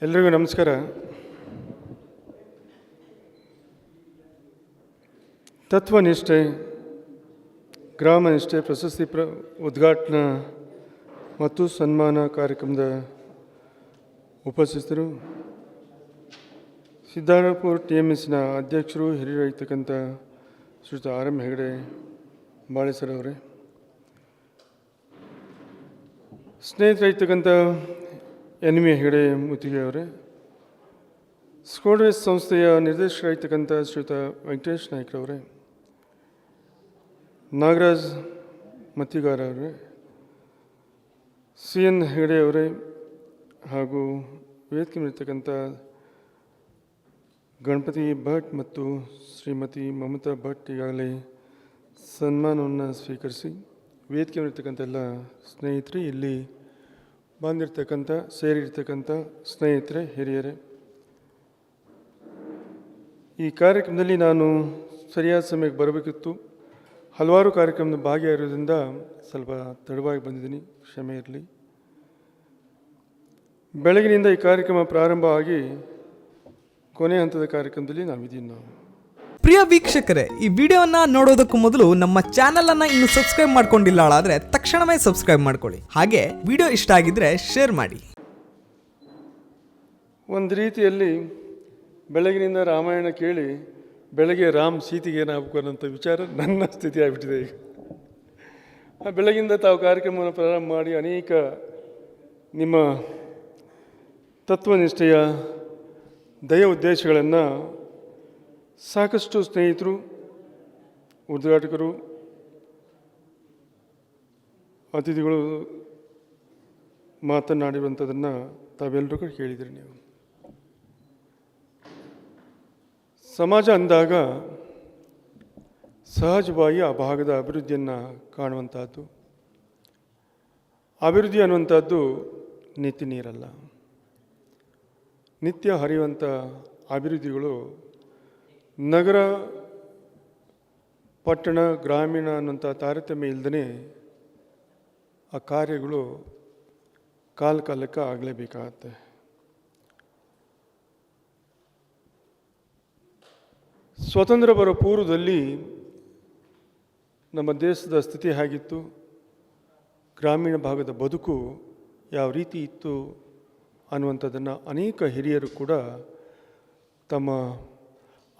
ಎಲ್ರಿಗೂ ನಮಸ್ಕಾರ. ತತ್ವನಿಷ್ಠೆ ಗ್ರಾಮನಿಷ್ಠೆ ಪ್ರಶಸ್ತಿ ಉದ್ಘಾಟನಾ ಮತ್ತು ಸನ್ಮಾನ ಕಾರ್ಯಕ್ರಮದ ಉಪಸ್ಥಿತರು, ಸಿದ್ದಾರಪುರ TMSನ ಅಧ್ಯಕ್ಷರು, ಹಿರಿಯರಾಗಿರ್ತಕ್ಕಂಥ ಶ್ರೀಯುತ RM ಹೆಗಡೆ ಬಾಳೆಸರ್ ಅವರೇ, ಸ್ನೇಹಿತರಾಗಿರ್ತಕ್ಕಂಥ NV ಹೆಗಡೆ ಮುತ್ತಿಗೆ ಅವರೇ, ಸ್ಕೋಡ್ವೇಸ್ ಸಂಸ್ಥೆಯ ನಿರ್ದೇಶಕರಾಗಿರ್ತಕ್ಕಂಥ ಶ್ರೀಯುತ ವೆಂಕಟೇಶ್ ನಾಯ್ಕರವರೇ, ನಾಗರಾಜ್ ಮತ್ತಿಗಾರ ಅವರೇ, CN ಹೆಗಡೆ ಅವರೇ ಹಾಗೂ ವೇದಿಕೆ ಮೇಲಿರ್ತಕ್ಕಂಥ ಗಣಪತಿ ಭಟ್ ಮತ್ತು ಶ್ರೀಮತಿ ಮಮತಾ ಭಟ್ ಈಗಾಗಲೇ ಸನ್ಮಾನವನ್ನು ಸ್ವೀಕರಿಸಿ, ವೇದಿಕೆ ಮೇಲಿರ್ತಕ್ಕಂಥ ಎಲ್ಲ ಸ್ನೇಹಿತರೆ, ಇಲ್ಲಿ ಬಂದಿರತಕ್ಕಂಥ ಸೇರಿರ್ತಕ್ಕಂಥ ಸ್ನೇಹಿತರೆ, ಹಿರಿಯರೇ, ಈ ಕಾರ್ಯಕ್ರಮದಲ್ಲಿ ನಾನು ಸರಿಯಾದ ಸಮಯಕ್ಕೆ ಬರಬೇಕಿತ್ತು. ಹಲವಾರು ಕಾರ್ಯಕ್ರಮದ ಭಾಗಿಯಾಗಿರೋದ್ರಿಂದ ಸ್ವಲ್ಪ ತಡವಾಗಿ ಬಂದಿದ್ದೀನಿ, ಕ್ಷಮೆ ಇರಲಿ. ಬೆಳಗಿನಿಂದ ಈ ಕಾರ್ಯಕ್ರಮ ಪ್ರಾರಂಭ ಆಗಿ ಕೊನೆ ಹಂತದ ಕಾರ್ಯಕ್ರಮದಲ್ಲಿ ನಾವಿದ್ದೀವಿ. ಪ್ರಿಯ ವೀಕ್ಷಕರೇ, ಈ ವಿಡಿಯೋನ ನೋಡೋದಕ್ಕೂ ಮೊದಲು ನಮ್ಮ ಚಾನೆಲ್ ಅನ್ನ ಇನ್ನು ಸಬ್ಸ್ಕ್ರೈಬ್ ಮಾಡ್ಕೊಂಡಿಲ್ಲ ಆದರೆ ತಕ್ಷಣವೇ ಸಬ್ಸ್ಕ್ರೈಬ್ ಮಾಡ್ಕೊಳ್ಳಿ. ಹಾಗೆ ವಿಡಿಯೋ ಇಷ್ಟ ಆಗಿದ್ರೆ ಶೇರ್ ಮಾಡಿ. ಒಂದು ರೀತಿಯಲ್ಲಿ ಬೆಳಗಿನಿಂದ ರಾಮಾಯಣ ಕೇಳಿ ಬೆಳಗ್ಗೆ ರಾಮ್ ಸೀತೆಗೆ ಏನಾಗಬೇಕು ಅನ್ನೋಂಥ ವಿಚಾರ ನನ್ನ ಸ್ಥಿತಿ ಆಗಿಬಿಟ್ಟಿದೆ. ಈಗ ಬೆಳಗಿಂದ ತಾವು ಕಾರ್ಯಕ್ರಮವನ್ನು ಪ್ರಾರಂಭ ಮಾಡಿ ಅನೇಕ ನಿಮ್ಮ ತತ್ವನಿಷ್ಠೆಯ ದಯ ಉದ್ದೇಶಗಳನ್ನು ಸಾಕಷ್ಟು ಸ್ನೇಹಿತರು, ಉದ್ಘಾಟಕರು, ಅತಿಥಿಗಳು ಮಾತನಾಡಿರುವಂಥದ್ದನ್ನು ತಾವೆಲ್ಲರೂ ಕೂಡ ಕೇಳಿದಿರಿ. ನೀವು ಸಮಾಜ ಅಂದಾಗ ಸಹಜವಾಗಿ ಆ ಭಾಗದ ಅಭಿವೃದ್ಧಿಯನ್ನು ಕಾಣುವಂಥದ್ದು. ಅಭಿವೃದ್ಧಿ ಅನ್ನುವಂಥದ್ದು ನಿತ್ಯ ನೀರಲ್ಲ, ನಿತ್ಯ ಹರಿಯುವಂಥ ಅಭಿವೃದ್ಧಿಗಳು ನಗರ, ಪಟ್ಟಣ, ಗ್ರಾಮೀಣ ಅನ್ನುವಂಥ ತಾರತಮ್ಯ ಇಲ್ಲದೇ ಆ ಕಾರ್ಯಗಳು ಕಾಲಕ್ಕೆ ಆಗಲೇಬೇಕಾಗತ್ತೆ. ಸ್ವತಂತ್ರ ಬರೋ ಪೂರ್ವದಲ್ಲಿ ನಮ್ಮ ದೇಶದ ಸ್ಥಿತಿ ಹೇಗಿತ್ತು, ಗ್ರಾಮೀಣ ಭಾಗದ ಬದುಕು ಯಾವ ರೀತಿ ಇತ್ತು ಅನ್ನುವಂಥದ್ದನ್ನು ಅನೇಕ ಹಿರಿಯರು ಕೂಡ ತಮ್ಮ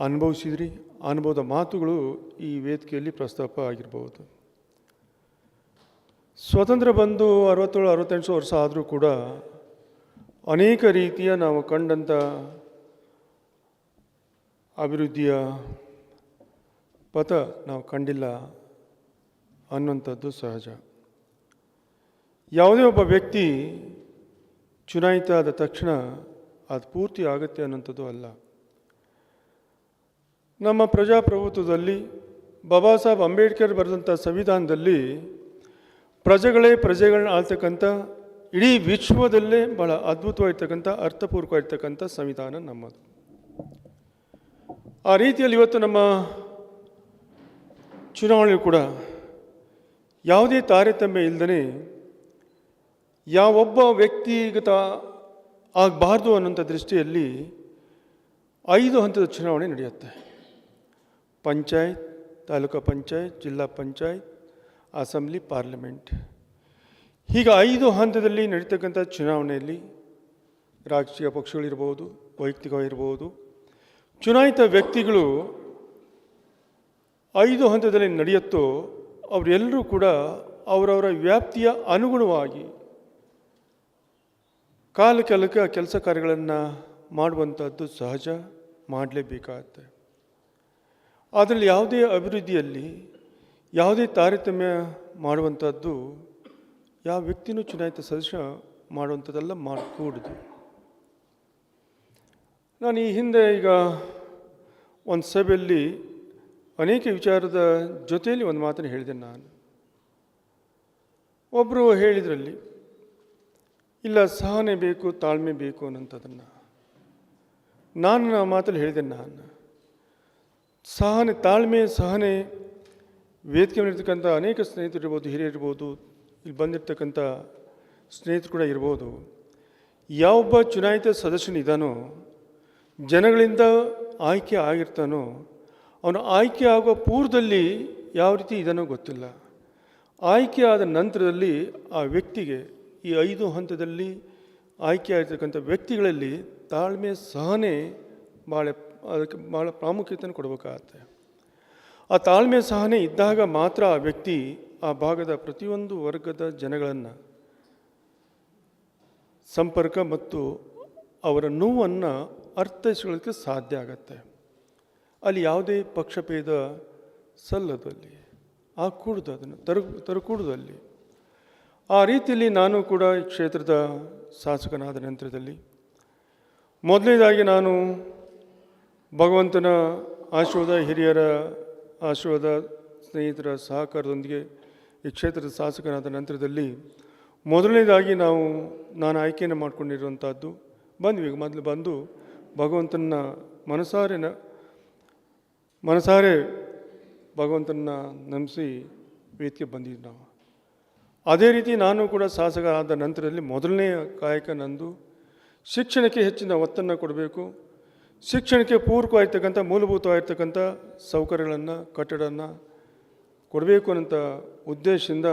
ಅನುಭವಿಸಿದ್ರಿ. ಅನುಭವದ ಮಾತುಗಳು ಈ ವೇದಿಕೆಯಲ್ಲಿ ಪ್ರಸ್ತಾಪ ಆಗಿರ್ಬೋದು. ಸ್ವತಂತ್ರ ಬಂದು 67-68 ವರ್ಷ ಆದರೂ ಕೂಡ ಅನೇಕ ರೀತಿಯ ನಾವು ಕಂಡಂಥ ಅಭಿವೃದ್ಧಿಯ ಪಥ ನಾವು ಕಂಡಿಲ್ಲ ಅನ್ನುವಂಥದ್ದು ಸಹಜ. ಯಾವುದೇ ಒಬ್ಬ ವ್ಯಕ್ತಿ ಚುನಾಯಿತ ಆದ ತಕ್ಷಣ ಅದು ಪೂರ್ತಿ ಆಗುತ್ತೆ ಅನ್ನೋಂಥದ್ದು ಅಲ್ಲ. ನಮ್ಮ ಪ್ರಜಾಪ್ರಭುತ್ವದಲ್ಲಿ ಬಾಬಾ ಸಾಹೇಬ್ ಅಂಬೇಡ್ಕರ್ ಬರೆದಂಥ ಸಂವಿಧಾನದಲ್ಲಿ ಪ್ರಜೆಗಳನ್ನ ಆಳ್ತಕ್ಕಂಥ, ಇಡೀ ವಿಶ್ವದಲ್ಲೇ ಭಾಳ ಅದ್ಭುತವಾಗಿರ್ತಕ್ಕಂಥ, ಅರ್ಥಪೂರ್ವಕವಾಗಿರ್ತಕ್ಕಂಥ ಸಂವಿಧಾನ ನಮ್ಮದು. ಆ ರೀತಿಯಲ್ಲಿ ಇವತ್ತು ನಮ್ಮ ಚುನಾವಣೆ ಕೂಡ ಯಾವುದೇ ತಾರತಮ್ಯ ಇಲ್ಲದೇ ಯಾವೊಬ್ಬ ವ್ಯಕ್ತಿಗತ ಆಗಬಾರ್ದು ಅನ್ನೋಂಥ ದೃಷ್ಟಿಯಲ್ಲಿ 5 ಹಂತದ ಚುನಾವಣೆ ನಡೆಯುತ್ತೆ. ಪಂಚಾಯತ್, ತಾಲೂಕು ಪಂಚಾಯತ್, ಜಿಲ್ಲಾ ಪಂಚಾಯತ್, ಅಸೆಂಬ್ಲಿ, ಪಾರ್ಲಿಮೆಂಟ್. ಹೀಗೆ 5 ಹಂತದಲ್ಲಿ ನಡೀತಕ್ಕಂಥ ಚುನಾವಣೆಯಲ್ಲಿ ರಾಜಕೀಯ ಪಕ್ಷಗಳಿರ್ಬೋದು, ವೈಯಕ್ತಿಕವಾಗಿರ್ಬೋದು, ಚುನಾಯಿತ ವ್ಯಕ್ತಿಗಳು 5 ಹಂತದಲ್ಲಿ ನಡೆಯುತ್ತೋ ಅವರೆಲ್ಲರೂ ಕೂಡ ಅವರವರ ವ್ಯಾಪ್ತಿಯ ಅನುಗುಣವಾಗಿ ಕಾಲಕ್ಕೆ ಕೆಲಸ ಕಾರ್ಯಗಳನ್ನು ಮಾಡುವಂಥದ್ದು ಸಹಜ, ಮಾಡಲೇಬೇಕಾಗತ್ತೆ. ಅದರಲ್ಲಿ ಯಾವುದೇ ಅಭಿವೃದ್ಧಿಯಲ್ಲಿ ಯಾವುದೇ ತಾರತಮ್ಯ ಮಾಡುವಂಥದ್ದು ಯಾವ ವ್ಯಕ್ತಿನೂ ಚುನಾಯಿತ ಸದಸ್ಯ ಮಾಡುವಂಥದ್ದೆಲ್ಲ ಮಾಡಕೂಡದು. ನಾನು ಈ ಹಿಂದೆ ಈಗ ಒಂದು ಸಭೆಯಲ್ಲಿ ಅನೇಕ ವಿಚಾರದ ಜೊತೆಯಲ್ಲಿ ಒಂದು ಮಾತನ್ನು ಹೇಳಿದೆ. ನಾನು ಒಬ್ಬರು ಹೇಳಿದ್ರಲ್ಲಿ, ಇಲ್ಲ ಸಹನೆ ಬೇಕು, ತಾಳ್ಮೆ ಬೇಕು ಅನ್ನೋಂಥದ್ದನ್ನು ನಾನು ಆ ಮಾತಲ್ಲಿ ಹೇಳಿದೆ. ನಾನು ಸಹನೆ, ತಾಳ್ಮೆ, ಸಹನೆ ವೇದಿಕೆ ಮೇಲಿರ್ತಕ್ಕಂಥ ಅನೇಕ ಸ್ನೇಹಿತರು ಇರ್ಬೋದು, ಹಿರಿಯರಿರ್ಬೋದು, ಇಲ್ಲಿ ಬಂದಿರತಕ್ಕಂಥ ಸ್ನೇಹಿತರು ಕೂಡ ಇರ್ಬೋದು. ಯಾವೊಬ್ಬ ಚುನಾಯಿತ ಸದಸ್ಯನಿದ್ದಾನೋ, ಜನಗಳಿಂದ ಆಯ್ಕೆ ಆಗಿರ್ತಾನೋ, ಅವನು ಆಯ್ಕೆ ಆಗುವ ಪೂರ್ವದಲ್ಲಿ ಯಾವ ರೀತಿ ಇದನ್ನೋ ಗೊತ್ತಿಲ್ಲ. ಆಯ್ಕೆ ಆದ ನಂತರದಲ್ಲಿ ಆ ವ್ಯಕ್ತಿಗೆ ಈ 5 ಹಂತದಲ್ಲಿ ಆಯ್ಕೆ ಆಗಿರ್ತಕ್ಕಂಥ ವ್ಯಕ್ತಿಗಳಲ್ಲಿ ತಾಳ್ಮೆ, ಸಹನೆ ಅದಕ್ಕೆ ಭಾಳ ಪ್ರಾಮುಖ್ಯತೆಯನ್ನು ಕೊಡಬೇಕಾಗತ್ತೆ. ಆ ತಾಳ್ಮೆ, ಸಹನೆ ಇದ್ದಾಗ ಮಾತ್ರ ಆ ವ್ಯಕ್ತಿ ಆ ಭಾಗದ ಪ್ರತಿಯೊಂದು ವರ್ಗದ ಜನಗಳನ್ನು ಸಂಪರ್ಕ ಮತ್ತು ಅವರ ನೋವನ್ನು ಅರ್ಥೈಸ್ಕೊಳ್ಳೋಕ್ಕೆ ಸಾಧ್ಯ ಆಗತ್ತೆ. ಅಲ್ಲಿ ಯಾವುದೇ ಪಕ್ಷಭೇದ ಸಲ್ಲದಲ್ಲಿ ಕೂಡುದು, ಅದನ್ನು ತರಕೂಡುದಲ್ಲಿ. ಆ ರೀತಿಯಲ್ಲಿ ನಾನು ಕೂಡ ಈ ಕ್ಷೇತ್ರದ ಶಾಸಕನಾದ ನಂತರದಲ್ಲಿ ಮೊದಲನೇದಾಗಿ ನಾನು ಭಗವಂತನ ಆಶೀರ್ವಾದ, ಹಿರಿಯರ ಆಶೀರ್ವಾದ, ಸ್ನೇಹಿತರ ಸಹಕಾರದೊಂದಿಗೆ ಈ ಕ್ಷೇತ್ರದ ಶಾಸಕನಾದ ನಂತರದಲ್ಲಿ ಮೊದಲನೇದಾಗಿ ನಾನು ಆಯ್ಕೆಯನ್ನು ಮಾಡಿಕೊಂಡಿರುವಂಥದ್ದು ಮೊದಲು ಬಂದು ಭಗವಂತನ ಮನಸಾರೆ ಭಗವಂತನ ನಂಬಿಸಿ ವೇದಿಕೆ ಬಂದಿದ್ದು ನಾವು. ಅದೇ ರೀತಿ ನಾನು ಕೂಡ ಶಾಸಕ ಆದ ನಂತರದಲ್ಲಿ ಮೊದಲನೇ ಕಾಯಕ ನಂದು ಶಿಕ್ಷಣಕ್ಕೆ ಹೆಚ್ಚಿನ ಒತ್ತನ್ನು ಕೊಡಬೇಕು. ಶಿಕ್ಷಣಕ್ಕೆ ಪೂರಕವಾಗಿರ್ತಕ್ಕಂಥ ಮೂಲಭೂತವಾಗಿರ್ತಕ್ಕಂಥ ಸೌಕರ್ಯಗಳನ್ನು, ಕಟ್ಟಡವನ್ನು ಕೊಡಬೇಕು ಅನ್ನೋಂಥ ಉದ್ದೇಶದಿಂದ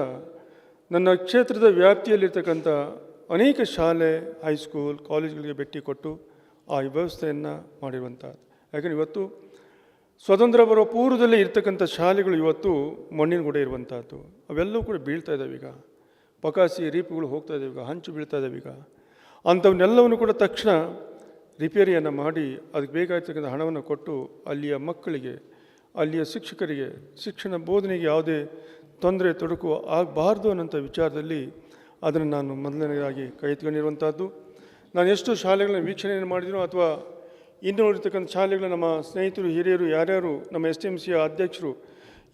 ನನ್ನ ಕ್ಷೇತ್ರದ ವ್ಯಾಪ್ತಿಯಲ್ಲಿರ್ತಕ್ಕಂಥ ಅನೇಕ ಶಾಲೆ, ಹೈಸ್ಕೂಲ್, ಕಾಲೇಜುಗಳಿಗೆ ಭೇಟಿ ಕೊಟ್ಟು ಆ ವ್ಯವಸ್ಥೆಯನ್ನು ಮಾಡಿರುವಂಥದ್ದು. ಯಾಕಂದರೆ ಇವತ್ತು ಸ್ವತಂತ್ರ ಬರುವ ಪೂರ್ವದಲ್ಲೇ ಇರ್ತಕ್ಕಂಥ ಶಾಲೆಗಳು ಇವತ್ತು ಮಣ್ಣಿನ ಗೋಡೆ ಇರುವಂಥದ್ದು. ಅವೆಲ್ಲವೂ ಕೂಡ ಬೀಳ್ತಾ ಇದ್ದಾವೆ. ಈಗ ಪಕಾಸಿ ರೀಪುಗಳು ಹೋಗ್ತಾ ಇದ್ದಾವೆ, ಈಗ ಹಂಚು ಬೀಳ್ತಾ ಇದ್ದಾವೆ. ಈಗ ಅಂಥವನ್ನೆಲ್ಲವನ್ನು ಕೂಡ ತಕ್ಷಣ ರಿಪೇರಿಯನ್ನು ಮಾಡಿ ಅದಕ್ಕೆ ಬೇಕಾಗಿರ್ತಕ್ಕಂಥ ಹಣವನ್ನು ಕೊಟ್ಟು ಅಲ್ಲಿಯ ಮಕ್ಕಳಿಗೆ, ಅಲ್ಲಿಯ ಶಿಕ್ಷಕರಿಗೆ ಶಿಕ್ಷಣ ಬೋಧನೆಗೆ ಯಾವುದೇ ತೊಂದರೆ ತೊಡಕು ಆಗಬಾರ್ದು ಅನ್ನೋಂಥ ವಿಚಾರದಲ್ಲಿ ಅದನ್ನು ನಾನು ಮೊದಲನೇದಾಗಿ ಕೈ ಎತ್ಕೊಂಡಿರುವಂಥದ್ದು. ನಾನು ಎಷ್ಟು ಶಾಲೆಗಳನ್ನ ವೀಕ್ಷಣೆಯನ್ನು ಮಾಡಿದನೋ ಅಥವಾ ಇನ್ನೂ ಇರ್ತಕ್ಕಂಥ ಶಾಲೆಗಳ ನಮ್ಮ ಸ್ನೇಹಿತರು, ಹಿರಿಯರು, ಯಾರ್ಯಾರು ನಮ್ಮ STMCಯ ಅಧ್ಯಕ್ಷರು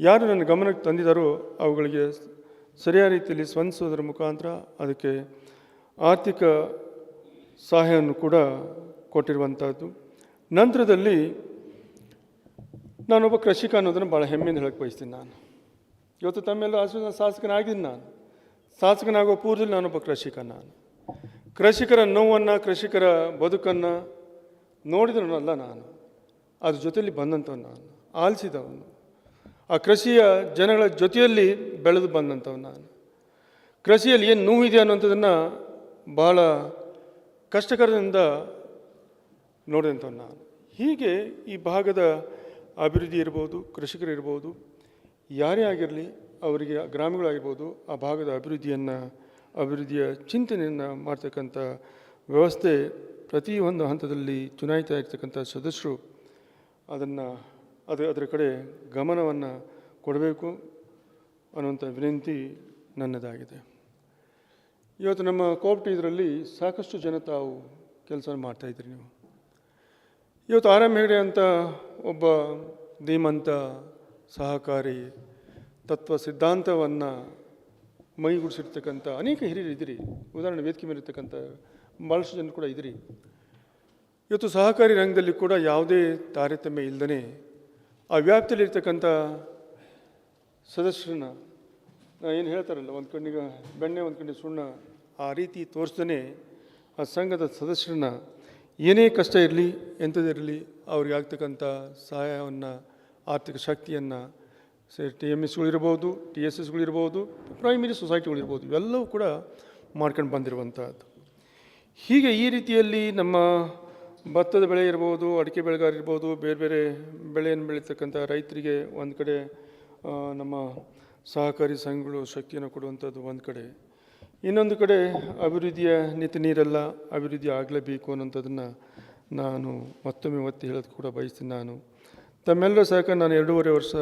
ಯಾರು ನನ್ನ ಗಮನಕ್ಕೆ ತಂದಿದ್ದಾರೋ ಅವುಗಳಿಗೆ ಸರಿಯಾದ ರೀತಿಯಲ್ಲಿ ಸ್ಪಂದಿಸೋದರ ಮುಖಾಂತರ ಅದಕ್ಕೆ ಆರ್ಥಿಕ ಸಹಾಯವನ್ನು ಕೂಡ ಕೊಟ್ಟಿರುವಂಥದ್ದು. ನಂತರದಲ್ಲಿ ನಾನೊಬ್ಬ ಕೃಷಿಕ ಅನ್ನೋದನ್ನು ಭಾಳ ಹೆಮ್ಮೆಯಿಂದ ಹೇಳಕ್ಕೆ ಬಯಸ್ತೀನಿ. ನಾನು ಇವತ್ತು ತಮ್ಮೆಲ್ಲ ಶಾಸಕನಾಗಿದ್ದೀನಿ. ನಾನು ಶಾಸಕನಾಗುವ ಪೂರ್ವದಲ್ಲಿ ನಾನೊಬ್ಬ ಕೃಷಿಕ. ಕೃಷಿಕರ ನೋವನ್ನು, ಕೃಷಿಕರ ಬದುಕನ್ನು ನೋಡಿದವನಲ್ಲ ನಾನು, ಅದ್ರ ಜೊತೆಯಲ್ಲಿ ಬಂದಂಥವ್ನು, ನಾನು ಆಲಿಸಿದವನು, ಆ ಕೃಷಿಯ ಜನಗಳ ಜೊತೆಯಲ್ಲಿ ಬೆಳೆದು ಬಂದಂಥವ್ನು. ನಾನು ಕೃಷಿಯಲ್ಲಿ ಏನು ನೋವಿದೆ ಅನ್ನೋಂಥದ್ದನ್ನು ಭಾಳ ಕಷ್ಟಕರದಿಂದ ನೋಡಿದಂಥವ್ನು ನಾನು. ಹೀಗೆ ಈ ಭಾಗದ ಅಭಿವೃದ್ಧಿ ಇರ್ಬೋದು, ಕೃಷಿಕರು ಇರ್ಬೋದು, ಯಾರೇ ಆಗಿರಲಿ, ಅವರಿಗೆ ಗ್ರಾಮಗಳಾಗಿರ್ಬೋದು, ಆ ಭಾಗದ ಅಭಿವೃದ್ಧಿಯ ಚಿಂತನೆಯನ್ನು ಮಾಡ್ತಕ್ಕಂಥ ವ್ಯವಸ್ಥೆ ಪ್ರತಿಯೊಂದು ಹಂತದಲ್ಲಿ ಚುನಾಯಿತ ಆಗಿರ್ತಕ್ಕಂಥ ಸದಸ್ಯರು ಅದರ ಕಡೆ ಗಮನವನ್ನು ಕೊಡಬೇಕು ಅನ್ನುವಂಥ ವಿನಂತಿ ನನ್ನದಾಗಿದೆ. ಇವತ್ತು ನಮ್ಮ ಕೋಆಪರೇಟಿವ್ ಇದರಲ್ಲಿ ಸಾಕಷ್ಟು ಜನ ತಾವು ಕೆಲಸ ಮಾಡ್ತಾಯಿದ್ರಿ. ನೀವು ಇವತ್ತು ಆರ್ ಎಂ ಹೆಗ್ಡೆ ಅಂತ ಒಬ್ಬ ಧೀಮಂತ ಸಹಕಾರಿ, ತತ್ವ ಸಿದ್ಧಾಂತವನ್ನು ಮೈಗೂಡಿಸಿರ್ತಕ್ಕಂಥ ಅನೇಕ ಹಿರಿಯರು ಇದ್ದೀರಿ. ಉದಾಹರಣೆ ವೇದಿಕೆ ಮೇಲೆ ಇರ್ತಕ್ಕಂಥ ಭಾಳಷ್ಟು ಜನ ಕೂಡ ಇದ್ದೀರಿ. ಇವತ್ತು ಸಹಕಾರಿ ರಂಗದಲ್ಲಿ ಕೂಡ ಯಾವುದೇ ತಾರತಮ್ಯ ಇಲ್ಲದೇ ಆ ವ್ಯಾಪ್ತಿಯಲ್ಲಿರ್ತಕ್ಕಂಥ ಸದಸ್ಯರನ್ನ ಏನು ಹೇಳ್ತಾರಲ್ಲ, ಒಂದು ಕಣ್ಣಿಗೆ ಬೆಣ್ಣೆ ಒಂದು ಕಣ್ಣಿಗೆ ಸುಣ್ಣ, ಆ ರೀತಿ ತೋರಿಸ್ದೇ ಆ ಸಂಘದ ಸದಸ್ಯರನ್ನ ಏನೇ ಕಷ್ಟ ಇರಲಿ, ಎಂಥದಿರಲಿ, ಅವ್ರಿಗೆ ಆಗ್ತಕ್ಕಂಥ ಸಹಾಯವನ್ನು, ಆರ್ಥಿಕ ಶಕ್ತಿಯನ್ನು TMSಗಳಿರ್ಬೋದು, TSSಗಳಿರ್ಬೋದು, ಪ್ರೈಮರಿ ಸೊಸೈಟಿಗಳಿರ್ಬೋದು, ಇವೆಲ್ಲವೂ ಕೂಡ ಮಾಡ್ಕೊಂಡು ಬಂದಿರುವಂಥದ್ದು. ಹೀಗೆ ಈ ರೀತಿಯಲ್ಲಿ ನಮ್ಮ ಭತ್ತದ ಬೆಳೆ ಇರ್ಬೋದು, ಅಡಿಕೆ ಬೆಳೆಗಾರ ಇರ್ಬೋದು, ಬೇರೆ ಬೇರೆ ಬೆಳೆಯನ್ನು ಬೆಳೀತಕ್ಕಂಥ ರೈತರಿಗೆ ಒಂದು ಕಡೆ ನಮ್ಮ ಸಹಕಾರಿ ಸಂಘಗಳು ಶಕ್ತಿಯನ್ನು ಕೊಡುವಂಥದ್ದು ಒಂದು ಕಡೆ, ಇನ್ನೊಂದು ಕಡೆ ಅಭಿವೃದ್ಧಿಯ ನಿತ್ಯ ನೀರೆಲ್ಲ ಅಭಿವೃದ್ಧಿ ಆಗಲೇಬೇಕು ಅನ್ನೋಂಥದ್ದನ್ನು ನಾನು ಮತ್ತೊಮ್ಮೆ ಒತ್ತಿ ಹೇಳೋದು ಕೂಡ ಬಯಸ್ತೀನಿ. ನಾನು ತಮ್ಮೆಲ್ಲರ ಸಹಕಾರ ನಾನು 2.5 ವರ್ಷ